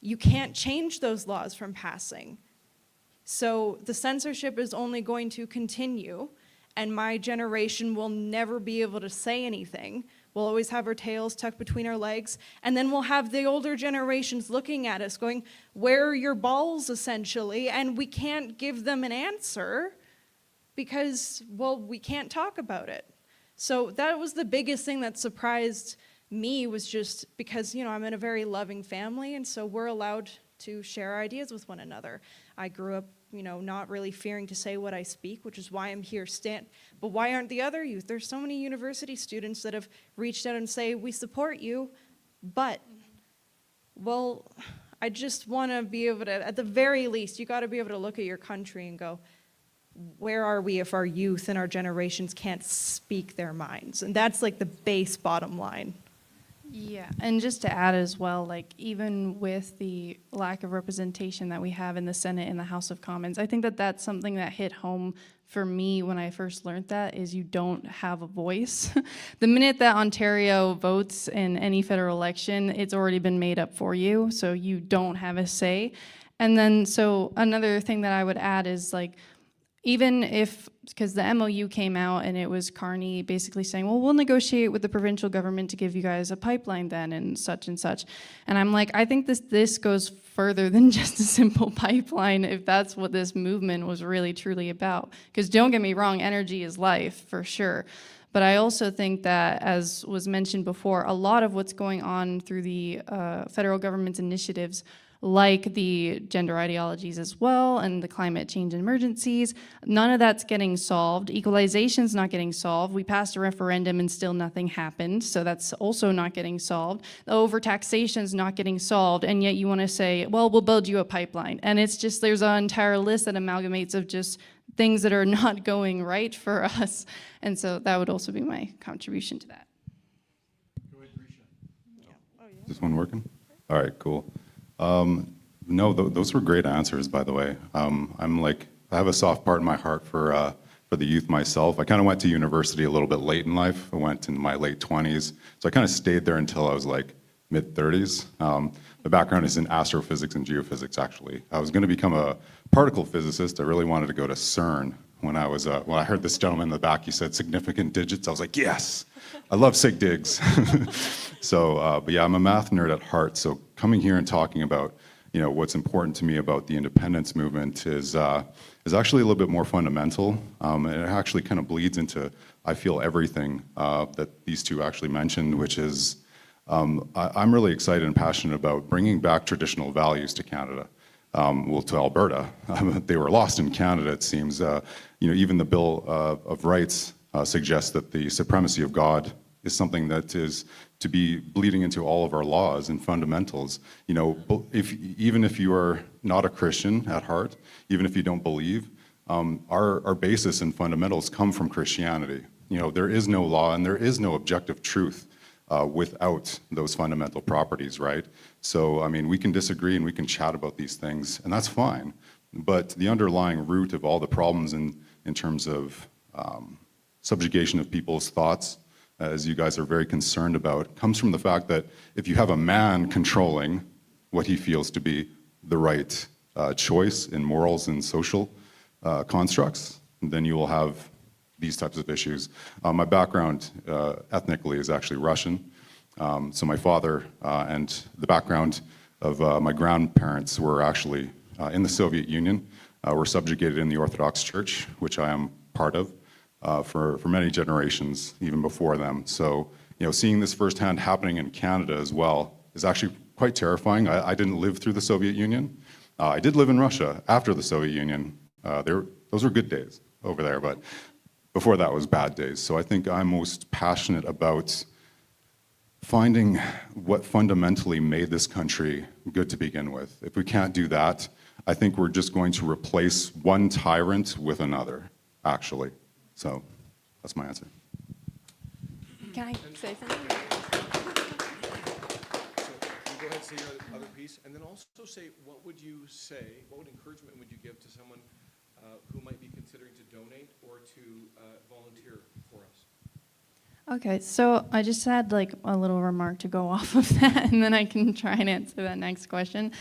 you can't change those laws from passing. So the censorship is only going to continue, and my generation will never be able to say anything. We'll always have our tails tucked between our legs, and then we'll have the older generations looking at us going, where are your balls, essentially? And we can't give them an answer because, well, we can't talk about it. So that was the biggest thing that surprised me, was just because, you know, I'm in a very loving family, and so we're allowed to share ideas with one another. I grew up, you know, not really fearing to say what I speak, which is why I'm here. But why aren't the other youth? There's so many university students that have reached out and say, we support you, but, well, I just want to be able to, at the very least, you got to be able to look at your country and go, where are we if our youth and our generations can't speak their minds? And that's like the base bottom line. Yeah, and just to add as well, like even with the lack of representation that we have in the Senate and the House of Commons, I think that that's something that hit home for me when I first learned that, is you don't have a voice. The minute that Ontario votes in any federal election, it's already been made up for you, so you don't have a say. And then, so another thing that I would add is like, even if, because the MOU came out and it was Carney basically saying, well, we'll negotiate with the provincial government to give you guys a pipeline then and such and such. And I'm like, I think this goes further than just a simple pipeline if that's what this movement was really truly about. Because don't get me wrong, energy is life for sure. But I also think that, as was mentioned before, a lot of what's going on through the federal government's initiatives, like the gender ideologies as well, and the climate change emergencies, none of that's getting solved. Equalization's not getting solved. We passed a referendum and still nothing happened, so that's also not getting solved. The overtaxation's not getting solved, and yet you want to say, well, we'll build you a pipeline. And it's just, there's an entire list that amalgamates of just things that are not going right for us. And so that would also be my contribution to that. Go ahead, Grisha. Is this one working? All right, cool. No, those were great answers, by the way. I have a soft part in my heart for the youth myself. I kind of went to university a little bit late in life. I went in my late 20s, so I kind of stayed there until I was like mid-30s. My background is in astrophysics and geophysics, actually. I was going to become a particle physicist. I really wanted to go to CERN, when I heard this gentleman in the back, he said significant digits. I was like, yes, I love sig digs. So, but yeah, I'm a math nerd at heart. So coming here and talking about, what's important to me about the independence movement is actually a little bit more fundamental. And it actually kind of bleeds into, I feel, everything that these two actually mentioned, which is I'm really excited and passionate about bringing back traditional values to Canada. To Alberta. They were lost in Canada, it seems. Even the Bill of Rights suggests that the supremacy of God is something that is to be bleeding into all of our laws and fundamentals. Even if you are not a Christian at heart, even if you don't believe, our basis and fundamentals come from Christianity. There is no law and there is no objective truth without those fundamental properties, right? So, we can disagree and we can chat about these things, and that's fine. But the underlying root of all the problems in terms of subjugation of people's thoughts, as you guys are very concerned about, comes from the fact that if you have a man controlling what he feels to be the right choice in morals and social constructs, then you will have these types of issues. My background ethnically is actually Russian. So my father and the background of my grandparents were actually in the Soviet Union, were subjugated in the Orthodox Church, which I am part of, for many generations, even before them. So, seeing this firsthand happening in Canada as well is actually quite terrifying. I didn't live through the Soviet Union. I did live in Russia after the Soviet Union. Those were good days over there, but before that was bad days. So I think I'm most passionate about finding what fundamentally made this country good to begin with. If we can't do that, I think we're just going to replace one tyrant with another, actually. So that's my answer. Can I say something? So you go ahead and say your other piece, and then also say what encouragement would you give to someone who might be considering to donate or to volunteer for us? Okay, so I just had like a little remark to go off of that, and then I can try and answer that next question.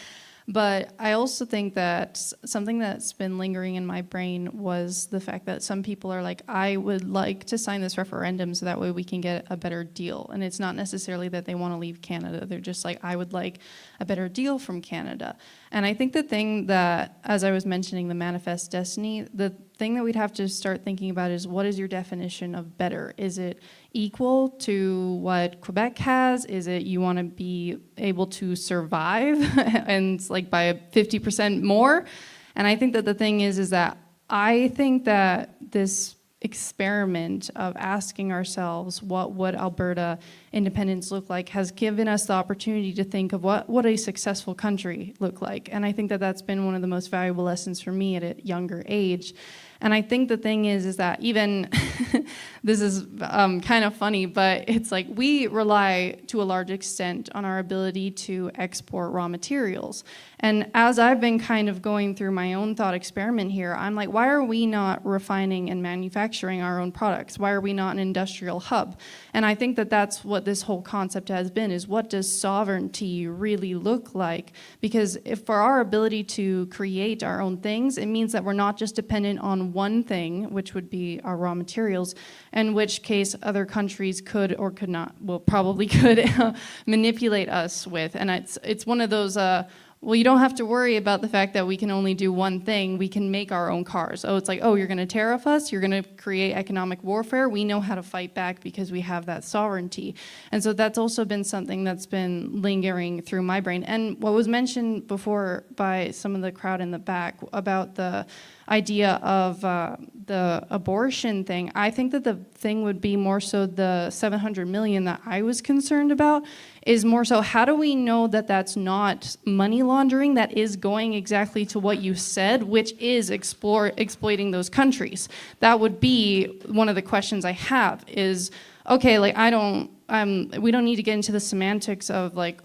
But I also think that something that's been lingering in my brain was the fact that some people are like, I would like to sign this referendum so that way we can get a better deal. And it's not necessarily that they want to leave Canada. They're just like, I would like a better deal from Canada. And I think the thing that, as I was mentioning, the manifest destiny, the thing that we'd have to start thinking about is, what is your definition of better? Is it equal to what Quebec has? Is it you want to be able to survive and like by 50% more? And I think that the thing is that I think that this experiment of asking ourselves what would Alberta independence look like has given us the opportunity to think of what a successful country look like. And I think that that's been one of the most valuable lessons for me at a younger age. And I think the thing is that even, this is kind of funny, but it's like we rely to a large extent on our ability to export raw materials. And as I've been kind of going through my own thought experiment here, I'm like, why are we not refining and manufacturing our own products? Why are we not an industrial hub? And I think that that's what this whole concept has been, is what does sovereignty really look like? Because if for our ability to create our own things, it means that we're not just dependent on one thing, which would be our raw materials, in which case other countries could or could not, well, probably could manipulate us with. And it's one of those, well, you don't have to worry about the fact that we can only do one thing. We can make our own cars. Oh, it's like, oh, you're going to tariff us? You're going to create economic warfare? We know how to fight back because we have that sovereignty. And so that's also been something that's been lingering through my brain. And what was mentioned before by some of the crowd in the back about the idea of the abortion thing, I think that the thing would be more so the 700 million that I was concerned about is more so, how do we know that that's not money laundering that is going exactly to what you said, which is exploiting those countries? That would be one of the questions I have is, okay, like we don't need to get into the semantics of like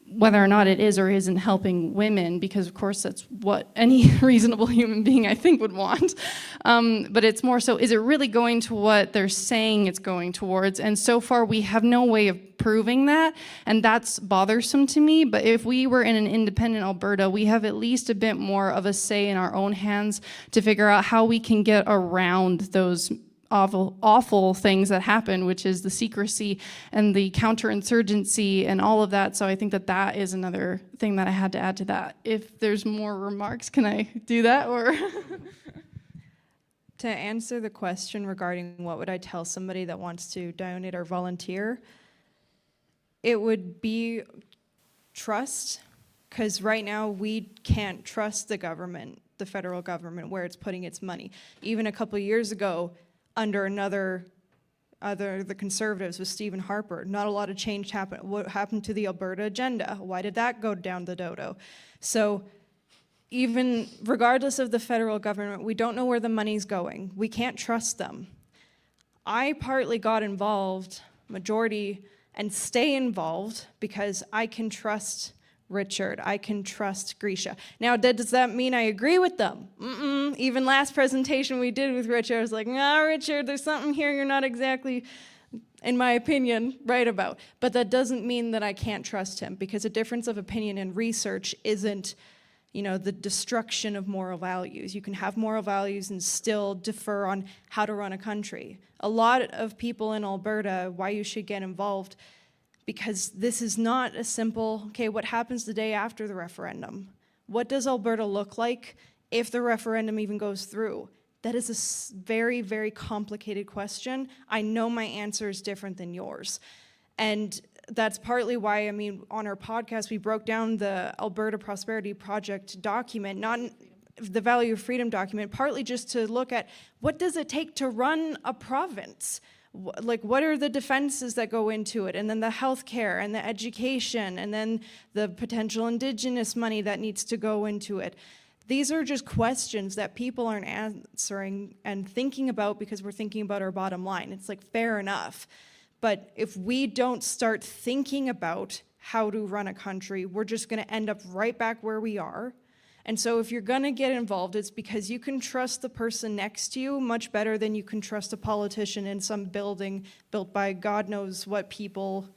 whether or not it is or isn't helping women, because of course that's what any reasonable human being I think would want. But it's more so, is it really going to what they're saying it's going towards? And so far we have no way of proving that, and that's bothersome to me. But if we were in an independent Alberta, we have at least a bit more of a say in our own hands to figure out how we can get around those awful things that happen, which is the secrecy and the counterinsurgency and all of that. So I think that that is another thing that I had to add to that. If there's more remarks, can I do that? Or To answer the question regarding what would I tell somebody that wants to donate or volunteer, it would be trust, because right now we can't trust the government, the federal government, where it's putting its money. Even a couple of years ago, under the Conservatives with Stephen Harper, not a lot of change happened. What happened to the Alberta agenda? Why did that go down the dodo? So even regardless of the federal government, we don't know where the money's going. We can't trust them. I partly got involved, majority, and stay involved because I can trust Richard, I can trust Grisha. Now, does that mean I agree with them? Even last presentation we did with Richard, I was like, nah, Richard, there's something here you're not exactly, in my opinion, right about. But that doesn't mean that I can't trust him, because a difference of opinion in research isn't, the destruction of moral values. You can have moral values and still differ on how to run a country. A lot of people in Alberta, why you should get involved, because this is not a simple, okay, what happens the day after the referendum? What does Alberta look like if the referendum even goes through? That is a very, very complicated question. I know my answer is different than yours. And that's partly why, on our podcast, we broke down the Alberta Prosperity Project document, not the Value of Freedom document, partly just to look at what does it take to run a province? Like, what are the defenses that go into it? And then the healthcare and the education, and then the potential Indigenous money that needs to go into it. These are just questions that people aren't answering and thinking about because we're thinking about our bottom line. It's like, fair enough. But if we don't start thinking about how to run a country, we're just going to end up right back where we are. And so if you're going to get involved, it's because you can trust the person next to you much better than you can trust a politician in some building built by God knows what people,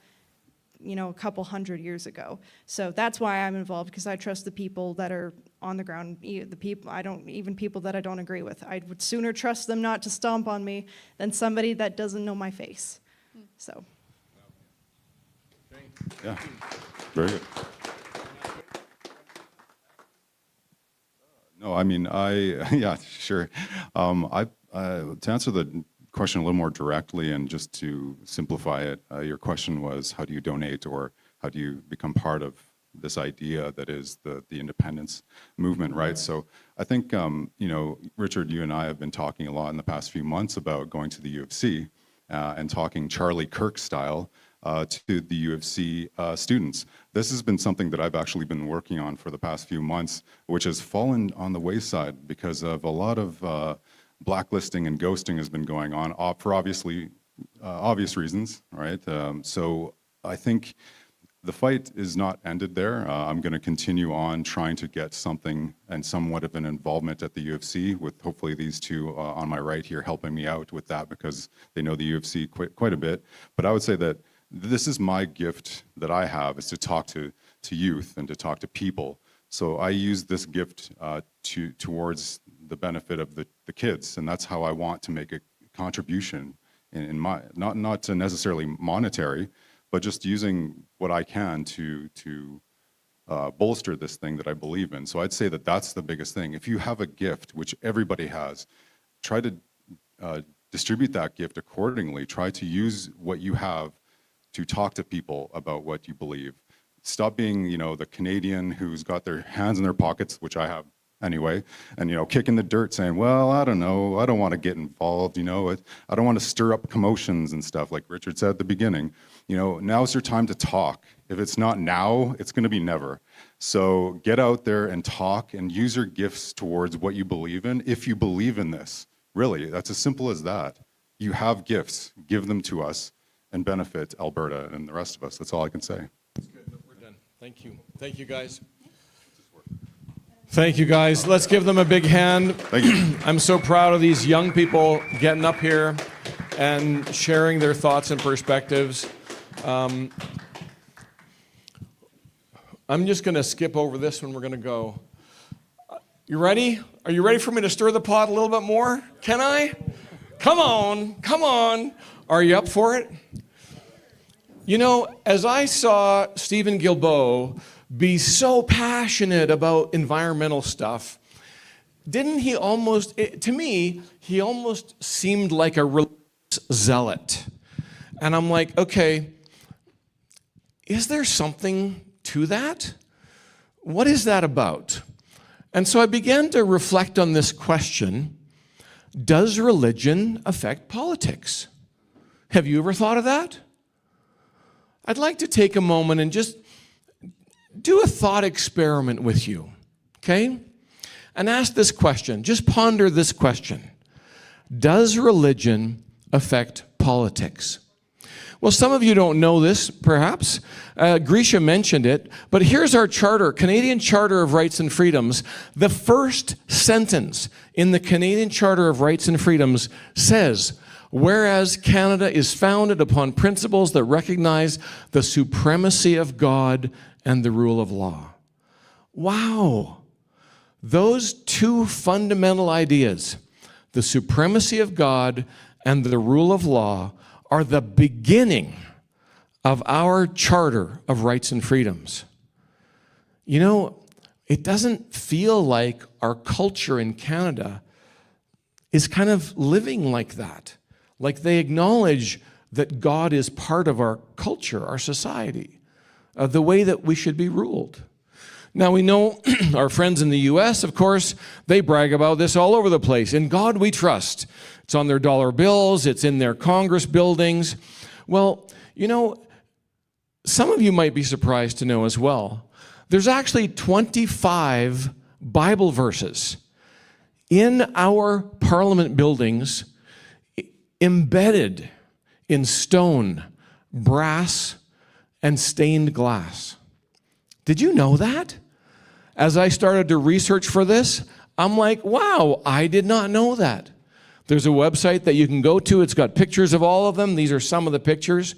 a couple hundred years ago. So that's why I'm involved, because I trust the people that are on the ground, even people that I don't agree with. I would sooner trust them not to stomp on me than somebody that doesn't know my face. So. Yeah, very good. No, yeah, sure. To answer the question a little more directly and just to simplify it, your question was, how do you donate, or how do you become part of this idea that is the independence movement, right? So I think, Richard, you and I have been talking a lot in the past few months about going to the U of C and talking Charlie Kirk style to the U of C students. This has been something that I've actually been working on for the past few months, which has fallen on the wayside because of a lot of blacklisting and ghosting has been going on for obvious reasons, right? So I think the fight is not ended there. I'm going to continue on trying to get something and somewhat of an involvement at the U of C, with hopefully these two on my right here helping me out with that, because they know the U of C quite a bit. But I would say that this is my gift that I have, is to talk to youth and to talk to people. So I use this gift towards the benefit of the kids, and that's how I want to make a contribution in my, not necessarily monetary, but just using what I can to bolster this thing that I believe in. So I'd say that that's the biggest thing. If you have a gift, which everybody has, try to distribute that gift accordingly. Try to use what you have to talk to people about what you believe. Stop being, the Canadian who's got their hands in their pockets, which I have anyway, and, kicking the dirt saying, well, I don't know, I don't want to get involved, I don't want to stir up commotions and stuff, like Richard said at the beginning. Now's your time to talk. If it's not now, it's going to be never. So get out there and talk and use your gifts towards what you believe in. If you believe in this, really, that's as simple as that. You have gifts, give them to us and benefit Alberta and the rest of us. That's all I can say. That's good. We're done. Thank you. Thank you, guys. Thank you, guys. Let's give them a big hand. Thank you. I'm so proud of these young people getting up here and sharing their thoughts and perspectives. I'm just going to skip over this one. We're going to go. You ready? Are you ready for me to stir the pot a little bit more? Can I? Come on. Come on. Are you up for it? You know, as I saw Stephen Guilbeault be so passionate about environmental stuff, didn't he almost, to me, he almost seemed like a religious zealot. And I'm like, okay, is there something to that? What is that about? And so I began to reflect on this question, does religion affect politics? Have you ever thought of that? I'd like to take a moment and just do a thought experiment with you, okay? And ask this question, just ponder this question. Does religion affect politics? Well, some of you don't know this, perhaps. Grisha mentioned it, but here's our charter, Canadian Charter of Rights and Freedoms. The first sentence in the Canadian Charter of Rights and Freedoms says, whereas Canada is founded upon principles that recognize the supremacy of God and the rule of law. Wow. Those two fundamental ideas, the supremacy of God and the rule of law, are the beginning of our Charter of Rights and Freedoms. You know, it doesn't feel like our culture in Canada is kind of living like that. Like they acknowledge that God is part of our culture, our society, the way that we should be ruled. Now we know our friends in the US, of course, they brag about this all over the place. In God we trust. It's on their dollar bills, it's in their Congress buildings. Well, you know, some of you might be surprised to know as well, there's actually 25 Bible verses in our parliament buildings embedded in stone, brass, and stained glass. Did you know that? As I started to research for this, I'm like, wow, I did not know that. There's a website that you can go to. It's got pictures of all of them. These are some of the pictures.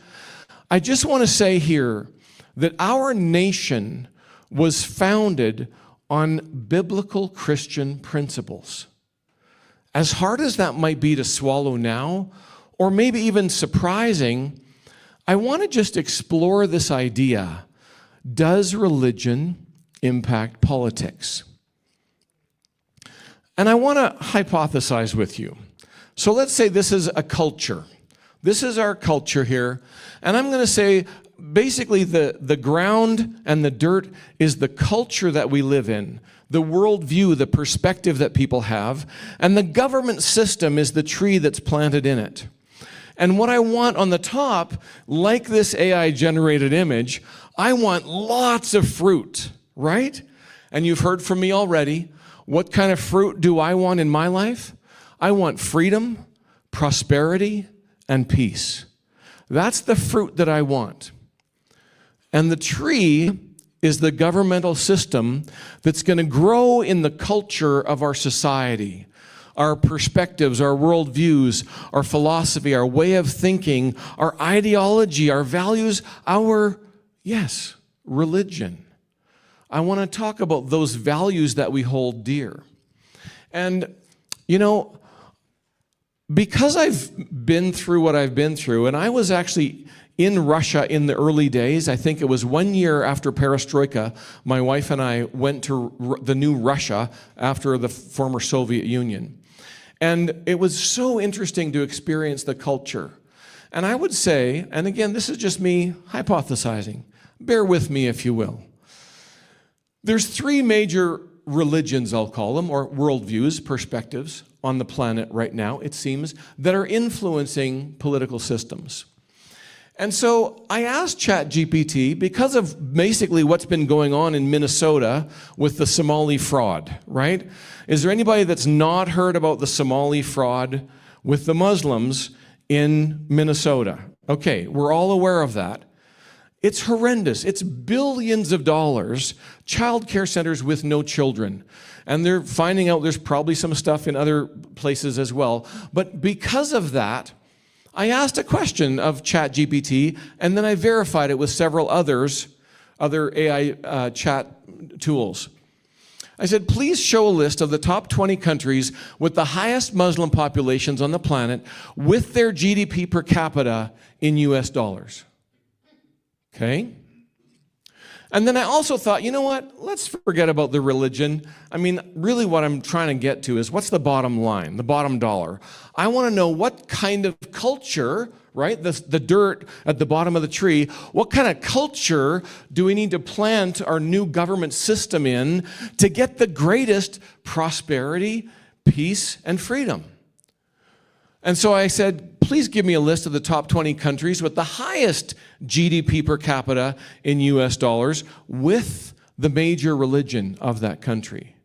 I just want to say here that our nation was founded on biblical Christian principles. As hard as that might be to swallow now, or maybe even surprising, I want to just explore this idea. Does religion impact politics? And I want to hypothesize with you. So let's say this is a culture. This is our culture here. And I'm going to say basically the ground and the dirt is the culture that we live in, the worldview, the perspective that people have, and the government system is the tree that's planted in it. And what I want on the top, like this AI-generated image, I want lots of fruit, right? And you've heard from me already. What kind of fruit do I want in my life? I want freedom, prosperity, and peace. That's the fruit that I want. And the tree is the governmental system that's going to grow in the culture of our society. Our perspectives, our worldviews, our philosophy, our way of thinking, our ideology, our values, our, yes, religion. I want to talk about those values that we hold dear. And, you know, because I've been through what I've been through, and I was actually in Russia in the early days, I think it was 1 year after Perestroika, my wife and I went to the new Russia after the former Soviet Union. And it was so interesting to experience the culture. And I would say, and again, this is just me hypothesizing, bear with me if you will. There's three major religions, I'll call them, or worldviews, perspectives on the planet right now, it seems, that are influencing political systems. And so I asked ChatGPT, because of basically what's been going on in Minnesota with the Somali fraud, right? Is there anybody that's not heard about the Somali fraud with the Muslims in Minnesota? Okay, we're all aware of that. It's horrendous. It's billions of dollars, child care centers with no children. And they're finding out there's probably some stuff in other places as well. But because of that, I asked a question of ChatGPT, and then I verified it with several other AI chat tools. I said, please show a list of the top 20 countries with the highest Muslim populations on the planet with their GDP per capita in US dollars. Okay? And then I also thought, you know what? Let's forget about the religion. I mean, really what I'm trying to get to is what's the bottom line, the bottom dollar? I want to know what kind of culture, right? The dirt at the bottom of the tree, what kind of culture do we need to plant our new government system in to get the greatest prosperity, peace, and freedom? And so I said, please give me a list of the top 20 countries with the highest GDP per capita in US dollars with the major religion of that country.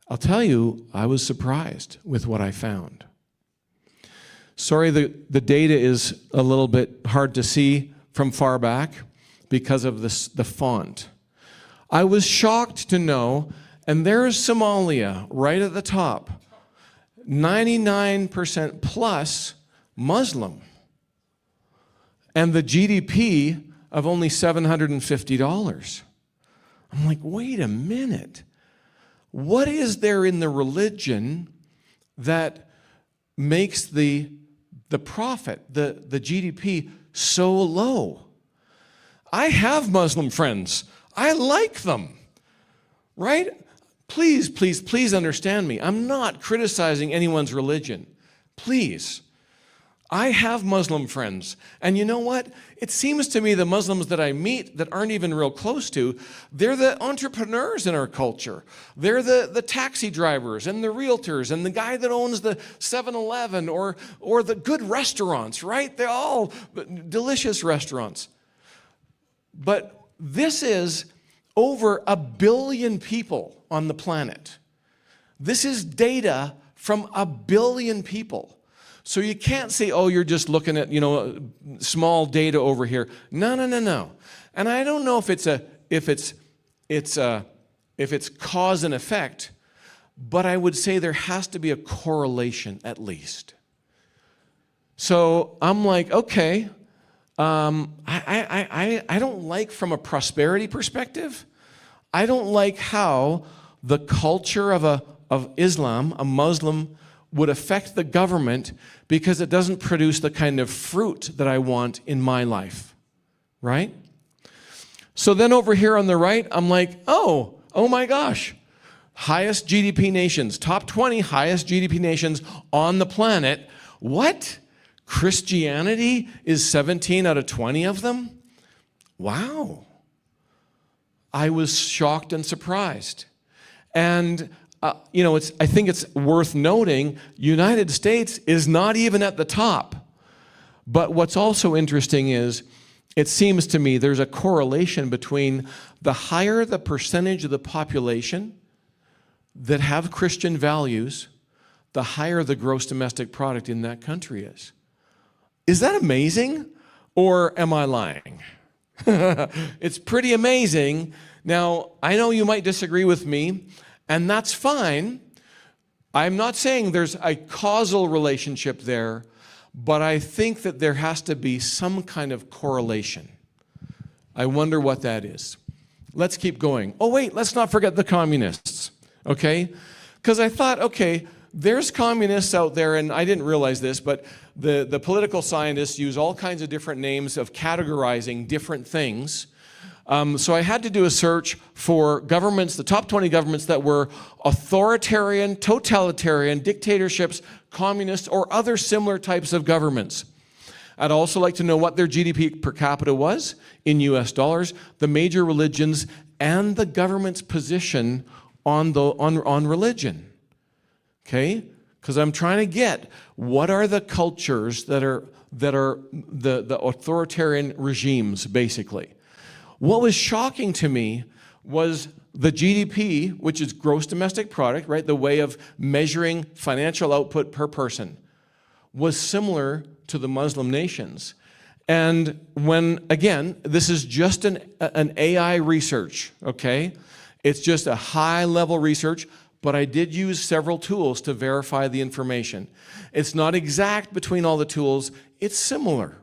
I'll tell you, I was surprised with what I found. Sorry, the data is a little bit hard to see from far back because of the font. I was shocked to know, and there's Somalia right at the top, 99% plus Muslim, and the GDP of only $750. I'm like, wait a minute. What is there in the religion that makes the profit, the GDP, so low? I have Muslim friends. I like them, right? Please, please, please understand me. I'm not criticizing anyone's religion. Please. I have Muslim friends. And you know what? It seems to me the Muslims that I meet that aren't even real close to, they're the entrepreneurs in our culture. They're the taxi drivers and the realtors and the guy that owns the 7-Eleven or the good restaurants, right? They're all delicious restaurants. But this is over 1 billion people on the planet. This is data from 1 billion people. So you can't say, oh, you're just looking at, small data over here. No, no, no, no. And I don't know if it's cause and effect, but I would say there has to be a correlation at least. So I'm like, okay, I don't like from a prosperity perspective, I don't like how the culture of Islam, a Muslim, would affect the government because it doesn't produce the kind of fruit that I want in my life, right? So then over here on the right, I'm like, oh my gosh, highest GDP nations, top 20 highest GDP nations on the planet. What? Christianity is 17 out of 20 of them? Wow. I was shocked and surprised. And I think it's worth noting, United States is not even at the top. But what's also interesting is, it seems to me there's a correlation between the higher the percentage of the population that have Christian values, the higher the gross domestic product in that country is. Is that amazing, or am I lying? It's pretty amazing. Now, I know you might disagree with me, and that's fine. I'm not saying there's a causal relationship there, but I think that there has to be some kind of correlation. I wonder what that is. Let's keep going. Oh, wait, let's not forget the communists, okay? Because I thought, okay, there's communists out there, and I didn't realize this, but the political scientists use all kinds of different names of categorizing different things. So I had to do a search for governments, the top 20 governments that were authoritarian, totalitarian, dictatorships, communist, or other similar types of governments. I'd also like to know what their GDP per capita was in US dollars, the major religions, and the government's position on religion. Okay? Because I'm trying to get what are the cultures that are the authoritarian regimes, basically. What was shocking to me was the GDP, which is gross domestic product, right? The way of measuring financial output per person, was similar to the Muslim nations. And when, again, this is just an AI research, okay? It's just a high-level research, but I did use several tools to verify the information. It's not exact between all the tools, it's similar.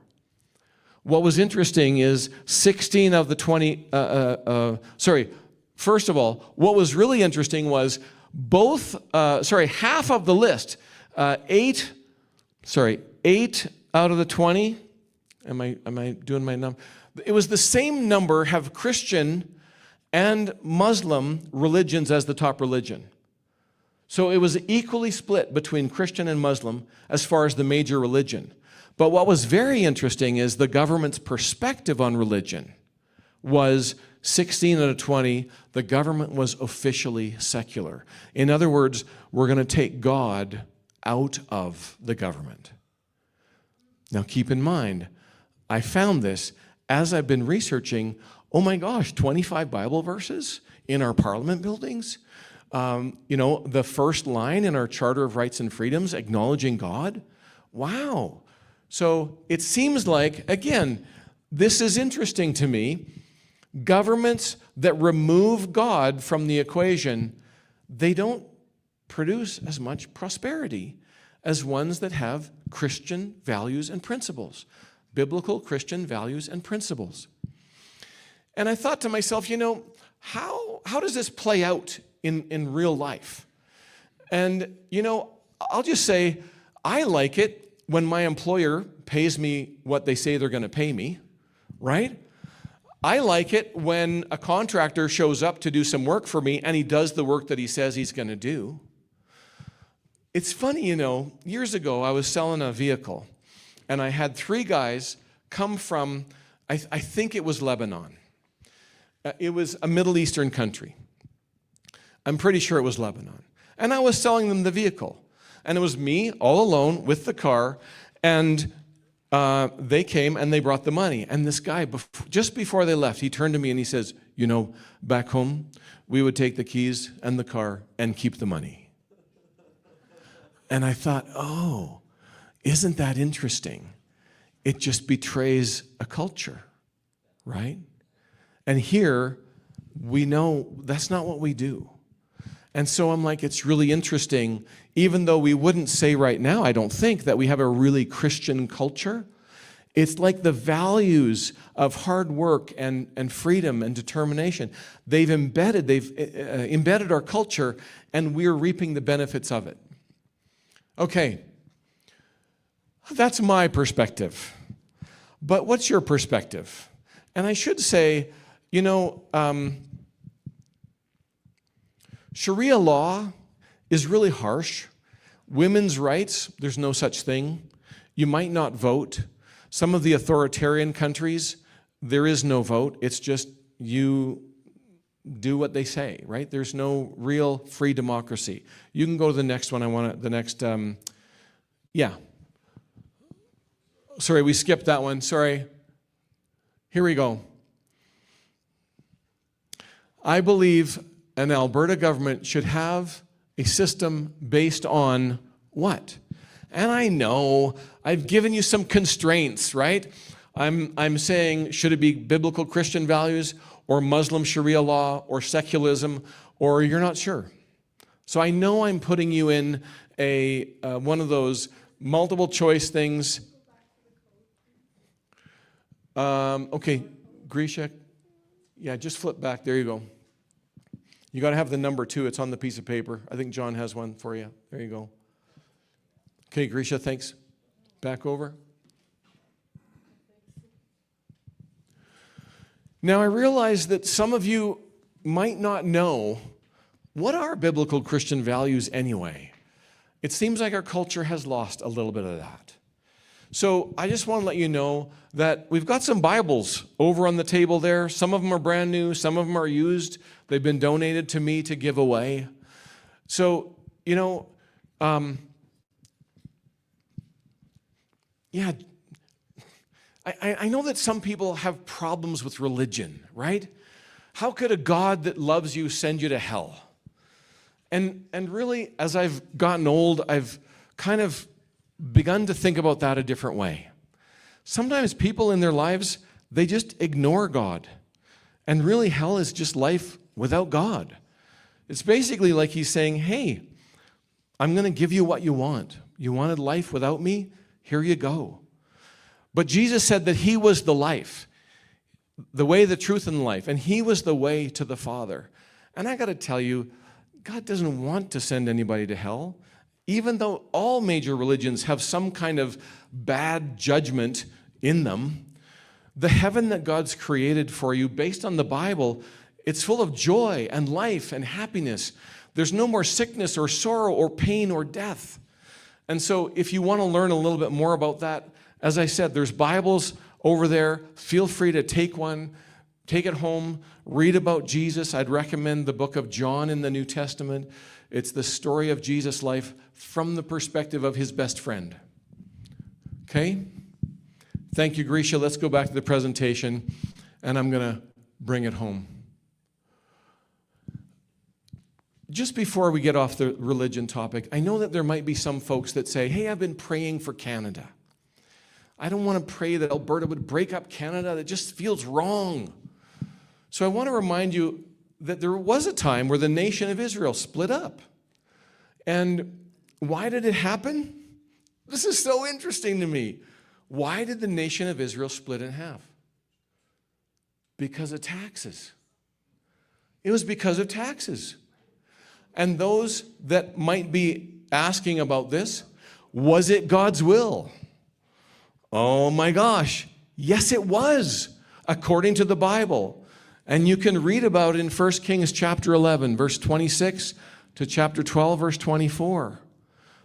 What was interesting is 16 of the 20, first of all, what was really interesting was half of the list, 8 out of the 20, am I doing my number? It was the same number have Christian and Muslim religions as the top religion. So it was equally split between Christian and Muslim as far as the major religion. But what was very interesting is the government's perspective on religion was 16 out of 20, the government was officially secular. In other words, we're going to take God out of the government. Now keep in mind, I found this as I've been researching, oh my gosh, 25 Bible verses in our parliament buildings. The first line in our Charter of Rights and Freedoms, acknowledging God. Wow. So it seems like, again, this is interesting to me. Governments that remove God from the equation, they don't produce as much prosperity as ones that have Christian values and principles, biblical Christian values and principles. And I thought to myself, how does this play out in real life? And, I'll just say, I like it when my employer pays me what they say they're going to pay me, right? I like it when a contractor shows up to do some work for me and he does the work that he says he's going to do. It's funny, years ago I was selling a vehicle and I had 3 guys come from, I think it was Lebanon. It was a Middle Eastern country. I'm pretty sure it was Lebanon. And I was selling them the vehicle. And it was me all alone with the car, and they came and they brought the money. And this guy, just before they left, he turned to me and he says, back home, we would take the keys and the car and keep the money. And I thought, oh, isn't that interesting? It just betrays a culture, right? And here, we know that's not what we do. And so I'm like, it's really interesting, even though we wouldn't say right now, I don't think, that we have a really Christian culture. It's like the values of hard work and freedom and determination. They've embedded our culture, and we're reaping the benefits of it. Okay, that's my perspective. But what's your perspective? And I should say, Sharia law is really harsh. Women's rights, there's no such thing. You might not vote. Some of the authoritarian countries, there is no vote. It's just you do what they say, right? There's no real free democracy. You can go to the next one. Sorry, we skipped that one. Sorry. Here we go. I believe an Alberta government should have a system based on what? And I know I've given you some constraints, right? I'm saying, should it be biblical Christian values or Muslim Sharia law or secularism, or you're not sure. So I know I'm putting you in one of those multiple choice things. Okay, Grisha, yeah, just flip back. There you go. You got to have the number 2. It's on the piece of paper. I think John has one for you. There you go. Okay, Grisha, thanks. Back over. Now, I realize that some of you might not know what are biblical Christian values anyway. It seems like our culture has lost a little bit of that. So I just want to let you know that we've got some Bibles over on the table there. Some of them are brand new. Some of them are used. They've been donated to me to give away. So, yeah, I know that some people have problems with religion, right? How could a God that loves you send you to hell? And really, as I've gotten old, I've kind of begun to think about that a different way. sometimes people in their lives, they just ignore God. And really, hell is just life without God. It's basically like he's saying, hey, I'm going to give you what you want. You wanted life without me? Here you go. But Jesus said that he was the life, the way, the truth, and the life. And he was the way to the Father. And I got to tell you, God doesn't want to send anybody to hell. Even though all major religions have some kind of bad judgment in them, the heaven that God's created for you based on the Bible, it's full of joy and life and happiness. There's no more sickness or sorrow or pain or death. And so if you want to learn a little bit more about that, as I said, there's Bibles over there. Feel free to take one, take it home, read about Jesus. I'd recommend the book of John in the New Testament. It's the story of Jesus' life from the perspective of his best friend. Okay? Thank you, Grisha. Let's go back to the presentation, and I'm going to bring it home. Just before we get off the religion topic, I know that there might be some folks that say, hey, I've been praying for Canada. I don't want to pray that Alberta would break up Canada. That just feels wrong. So I want to remind you that there was a time where the nation of Israel split up. And why did it happen? This is so interesting to me. Why did the nation of Israel split in half? Because of taxes. It was because of taxes. And those that might be asking about this, was it God's will? Oh my gosh, yes it was, according to the Bible. And you can read about it in 1 Kings chapter 11, verse 26 to chapter 12, verse 24.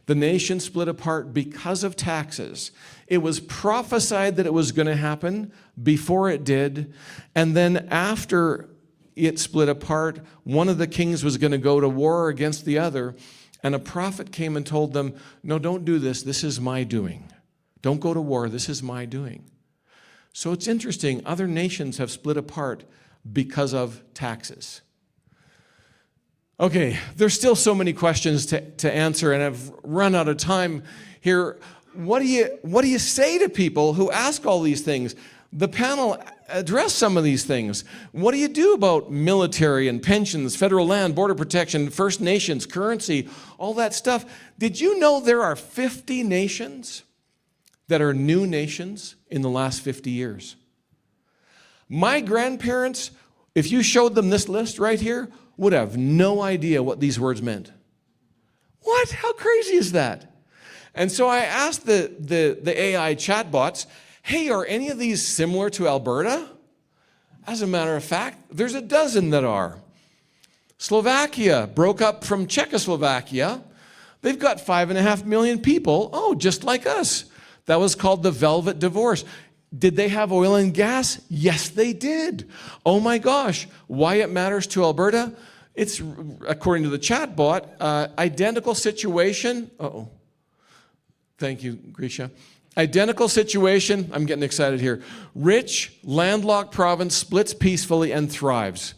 The nation split apart because of taxes. It was prophesied that it was going to happen before it did. And then after it split apart, one of the kings was going to go to war against the other. And a prophet came and told them, no, don't do this. This is my doing. Don't go to war. This is my doing. So it's interesting. Other nations have split apart because of taxes. Okay, there's still so many questions to answer, and I've run out of time here. What do you say to people who ask all these things? The panel addressed some of these things. What do you do about military and pensions, federal land, border protection, First Nations, currency, all that stuff? Did you know there are 50 nations that are new nations in the last 50 years? My grandparents, if you showed them this list right here, would have no idea what these words meant. What? How crazy is that? And so I asked the AI chatbots, hey, are any of these similar to Alberta? As a matter of fact, there's a dozen that are. Slovakia broke up from Czechoslovakia. They've got 5.5 million people. Oh, just like us. That was called the Velvet Divorce. Did they have oil and gas? Yes, they did. Oh my gosh. Why it matters to Alberta? It's, according to the chatbot, identical situation. Uh-oh. Thank you, Grisha. Identical situation. I'm getting excited here. Rich, landlocked province splits peacefully and thrives.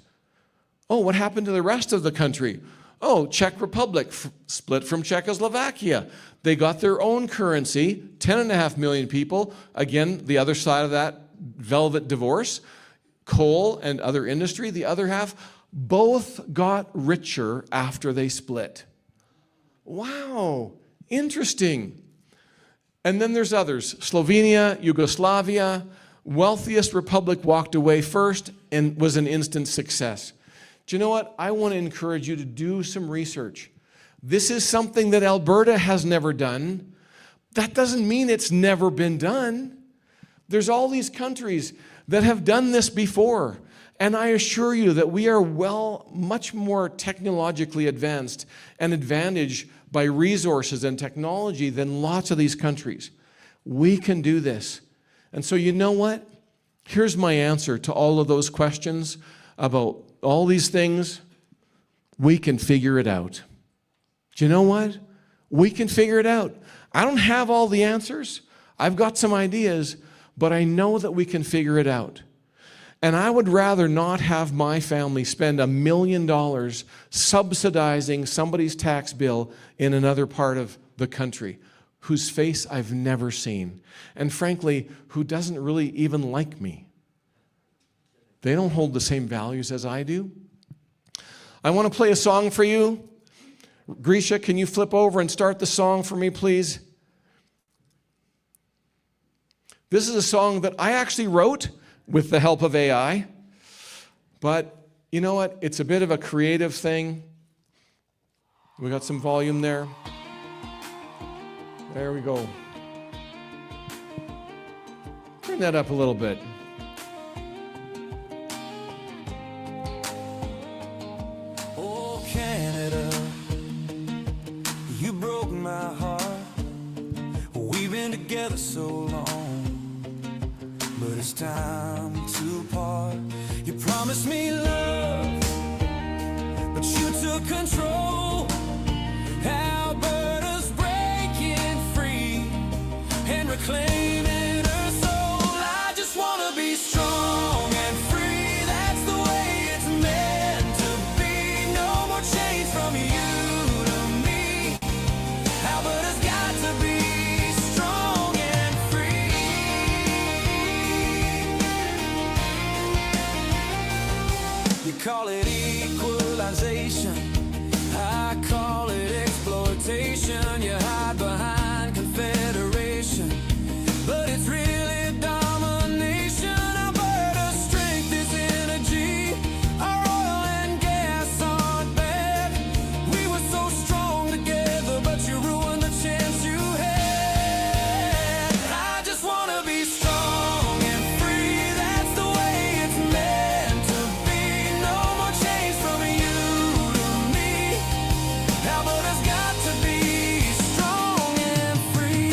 Oh, what happened to the rest of the country? Oh, Czech Republic split from Czechoslovakia. They got their own currency, 10.5 million people. Again, the other side of that velvet divorce, coal and other industry, the other half, both got richer after they split. Wow, interesting. And then there's others. Slovenia, Yugoslavia, wealthiest republic walked away first and was an instant success. Do you know what? I want to encourage you to do some research. This is something that Alberta has never done. That doesn't mean it's never been done. There's all these countries that have done this before. And I assure you that we are much more technologically advanced and advantaged by resources and technology than lots of these countries. We can do this. And so you know what? Here's my answer to all of those questions about all these things. We can figure it out. Do you know what? We can figure it out. I don't have all the answers. I've got some ideas, but I know that we can figure it out. And I would rather not have my family spend $1 million subsidizing somebody's tax bill in another part of the country. whose face I've never seen, and frankly, who doesn't really even like me. They don't hold the same values as I do. I want to play a song for you. Grisha, can you flip over and start the song for me, please? This is a song that I actually wrote with the help of AI, but you know what? It's a bit of a creative thing. We got some volume there. There we go. Turn that up a little bit. Oh, Canada, you broke my heart. We've been together so long, but it's time to part. You promised me love, but you took control. Alberta's breaking free and reclaiming her soul. I just want to be strong and free. That's the way it's meant to be. No more chains from you to me. Alberta's got to be strong and free. You call it equalization, I call it exploitation. You hide behind confederation, but it's really domination. Alberta's strength is energy. Our oil and gas aren't bad. We were so strong together, but you ruined the chance you had. I just want to be strong and free. That's the way it's meant to be. No more chains from you to me. Alberta's got to be strong and free.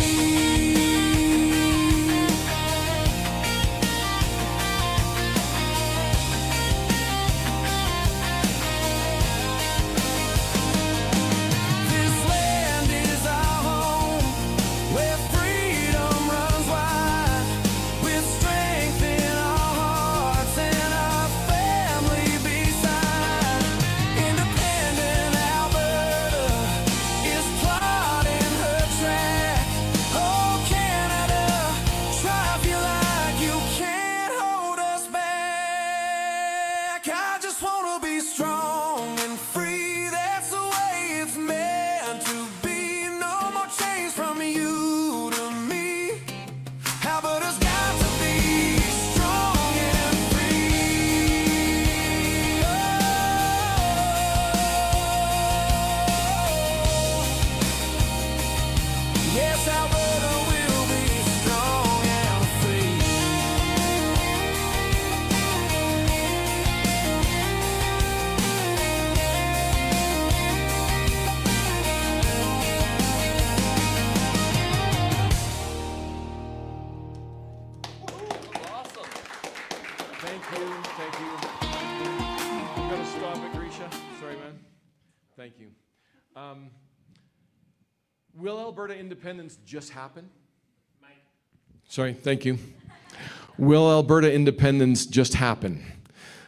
This land is our home, where freedom runs wide, with strength in our hearts and our family beside. Independent Alberta is plotting her track. Oh, Canada, try if you like, you can't hold us back. I just want to be strong and free. That's the way it's meant to be. No more chains from you to me. Alberta's got to be strong and free. Yes, Alberta will be strong and free. Thank you, thank you. I'm going to stop it, Grisha. Sorry, man. Thank you. Will Alberta independence just happen? Sorry, thank you. Will Alberta independence just happen?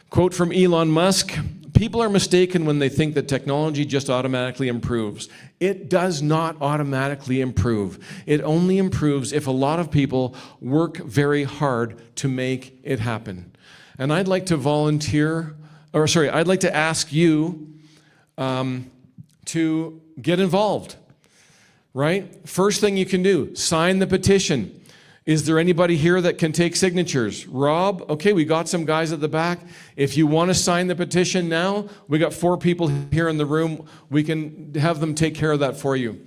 Quote from Elon Musk, "People are mistaken when they think that technology just automatically improves. It does not automatically improve. It only improves if a lot of people work very hard to make it happen." And I'd like to I'd like to ask you to get involved, right? First thing you can do, sign the petition. Is there anybody here that can take signatures? Rob? Okay, we got some guys at the back. If you want to sign the petition now, we got 4 people here in the room. We can have them take care of that for you.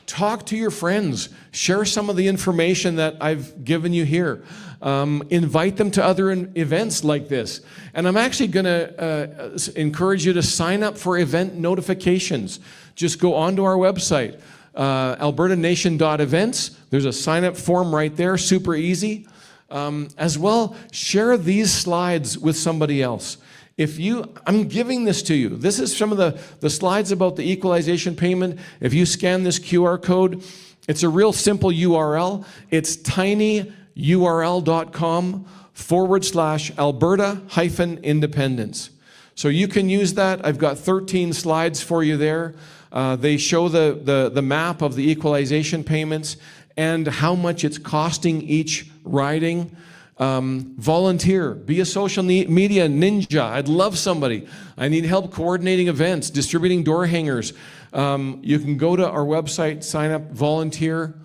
Talk to your friends. Share some of the information that I've given you here. Invite them to other events like this. And I'm actually going to encourage you to sign up for event notifications. Just go onto our website, albertanation.events. There's a sign-up form right there, super easy. As well, share these slides with somebody else. I'm giving this to you. This is some of the slides about the equalization payment. If you scan this QR code, it's a real simple URL. It's tinyurl.com/Alberta-independence. So you can use that. I've got 13 slides for you there. They show the map of the equalization payments and how much it's costing each riding. Volunteer, be a social media ninja. I'd love somebody. I need help coordinating events, distributing door hangers. You can go to our website, sign up, volunteer,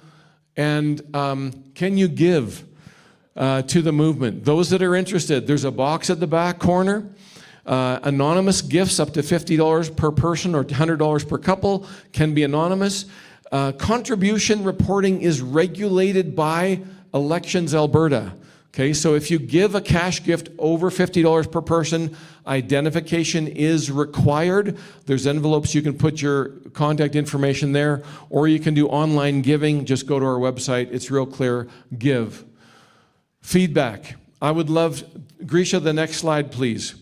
and can you give to the movement? Those that are interested, there's a box at the back corner. Anonymous gifts up to $50 per person or $100 per couple can be anonymous. Contribution reporting is regulated by Elections Alberta. Okay, so if you give a cash gift over $50 per person, identification is required. There's envelopes, you can put your contact information there, or you can do online giving. Just go to our website, it's real clear, give. Feedback. I would love, Grisha, the next slide, please.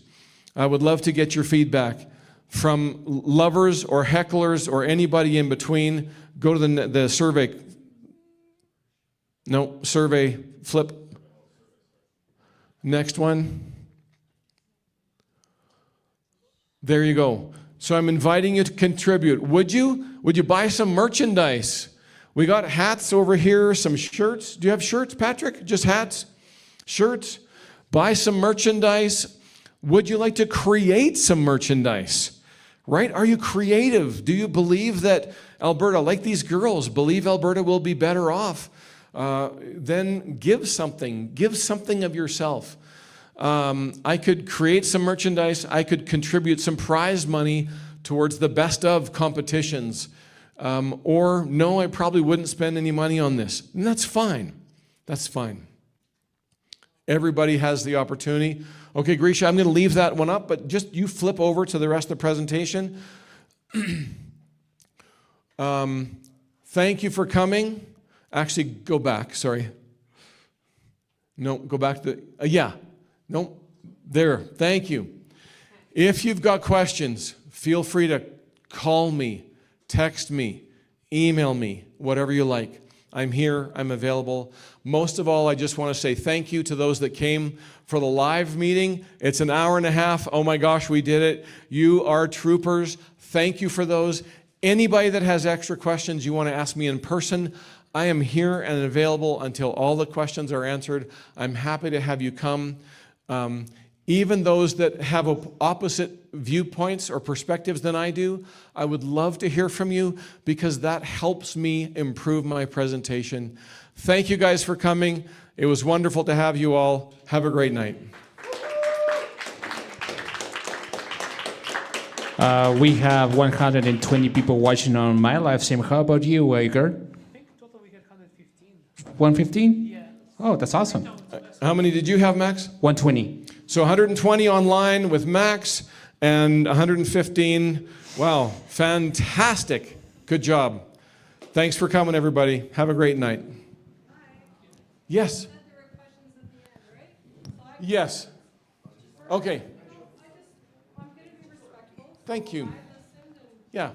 I would love to get your feedback from lovers or hecklers or anybody in between. Go to the survey. No, survey, flip. Next one. There you go. So I'm inviting you to contribute. Would you buy some merchandise? We got hats over here, some shirts. Do you have shirts, Patrick? Just hats? Shirts? Buy some merchandise. Would you like to create some merchandise? Right? Are you creative? Do you believe that Alberta, like these girls, believe Alberta will be better off? Then give something. Give something of yourself. I could create some merchandise. I could contribute some prize money towards the best of competitions. Or no, I probably wouldn't spend any money on this. And that's fine. That's fine. Everybody has the opportunity. Okay, Grisha, I'm going to leave that one up, but just you flip over to the rest of the presentation. Thank you for coming. Actually, go back, sorry. No, go back to the, yeah. No, there, thank you. If you've got questions, feel free to call me, text me, email me, whatever you like. I'm here, I'm available. Most of all, I just want to say thank you to those that came for the live meeting. It's an hour and a half. Oh my gosh, we did it. You are troopers. Thank you for those. Anybody that has extra questions you want to ask me in person, I am here and available until all the questions are answered. I'm happy to have you come. Even those that have opposite viewpoints or perspectives than I do, I would love to hear from you because that helps me improve my presentation. Thank you guys for coming. It was wonderful to have you all. Have a great night. We have 120 people watching on my live stream. How about you, Igor? I think total we had 115. 115? Yeah. Oh, that's awesome. How many did you have, Max? 120. So 120 online with Max and 115. Wow, fantastic. Good job. Thanks for coming, everybody. Have a great night. Yes. Yes. Okay. Thank you. Yeah.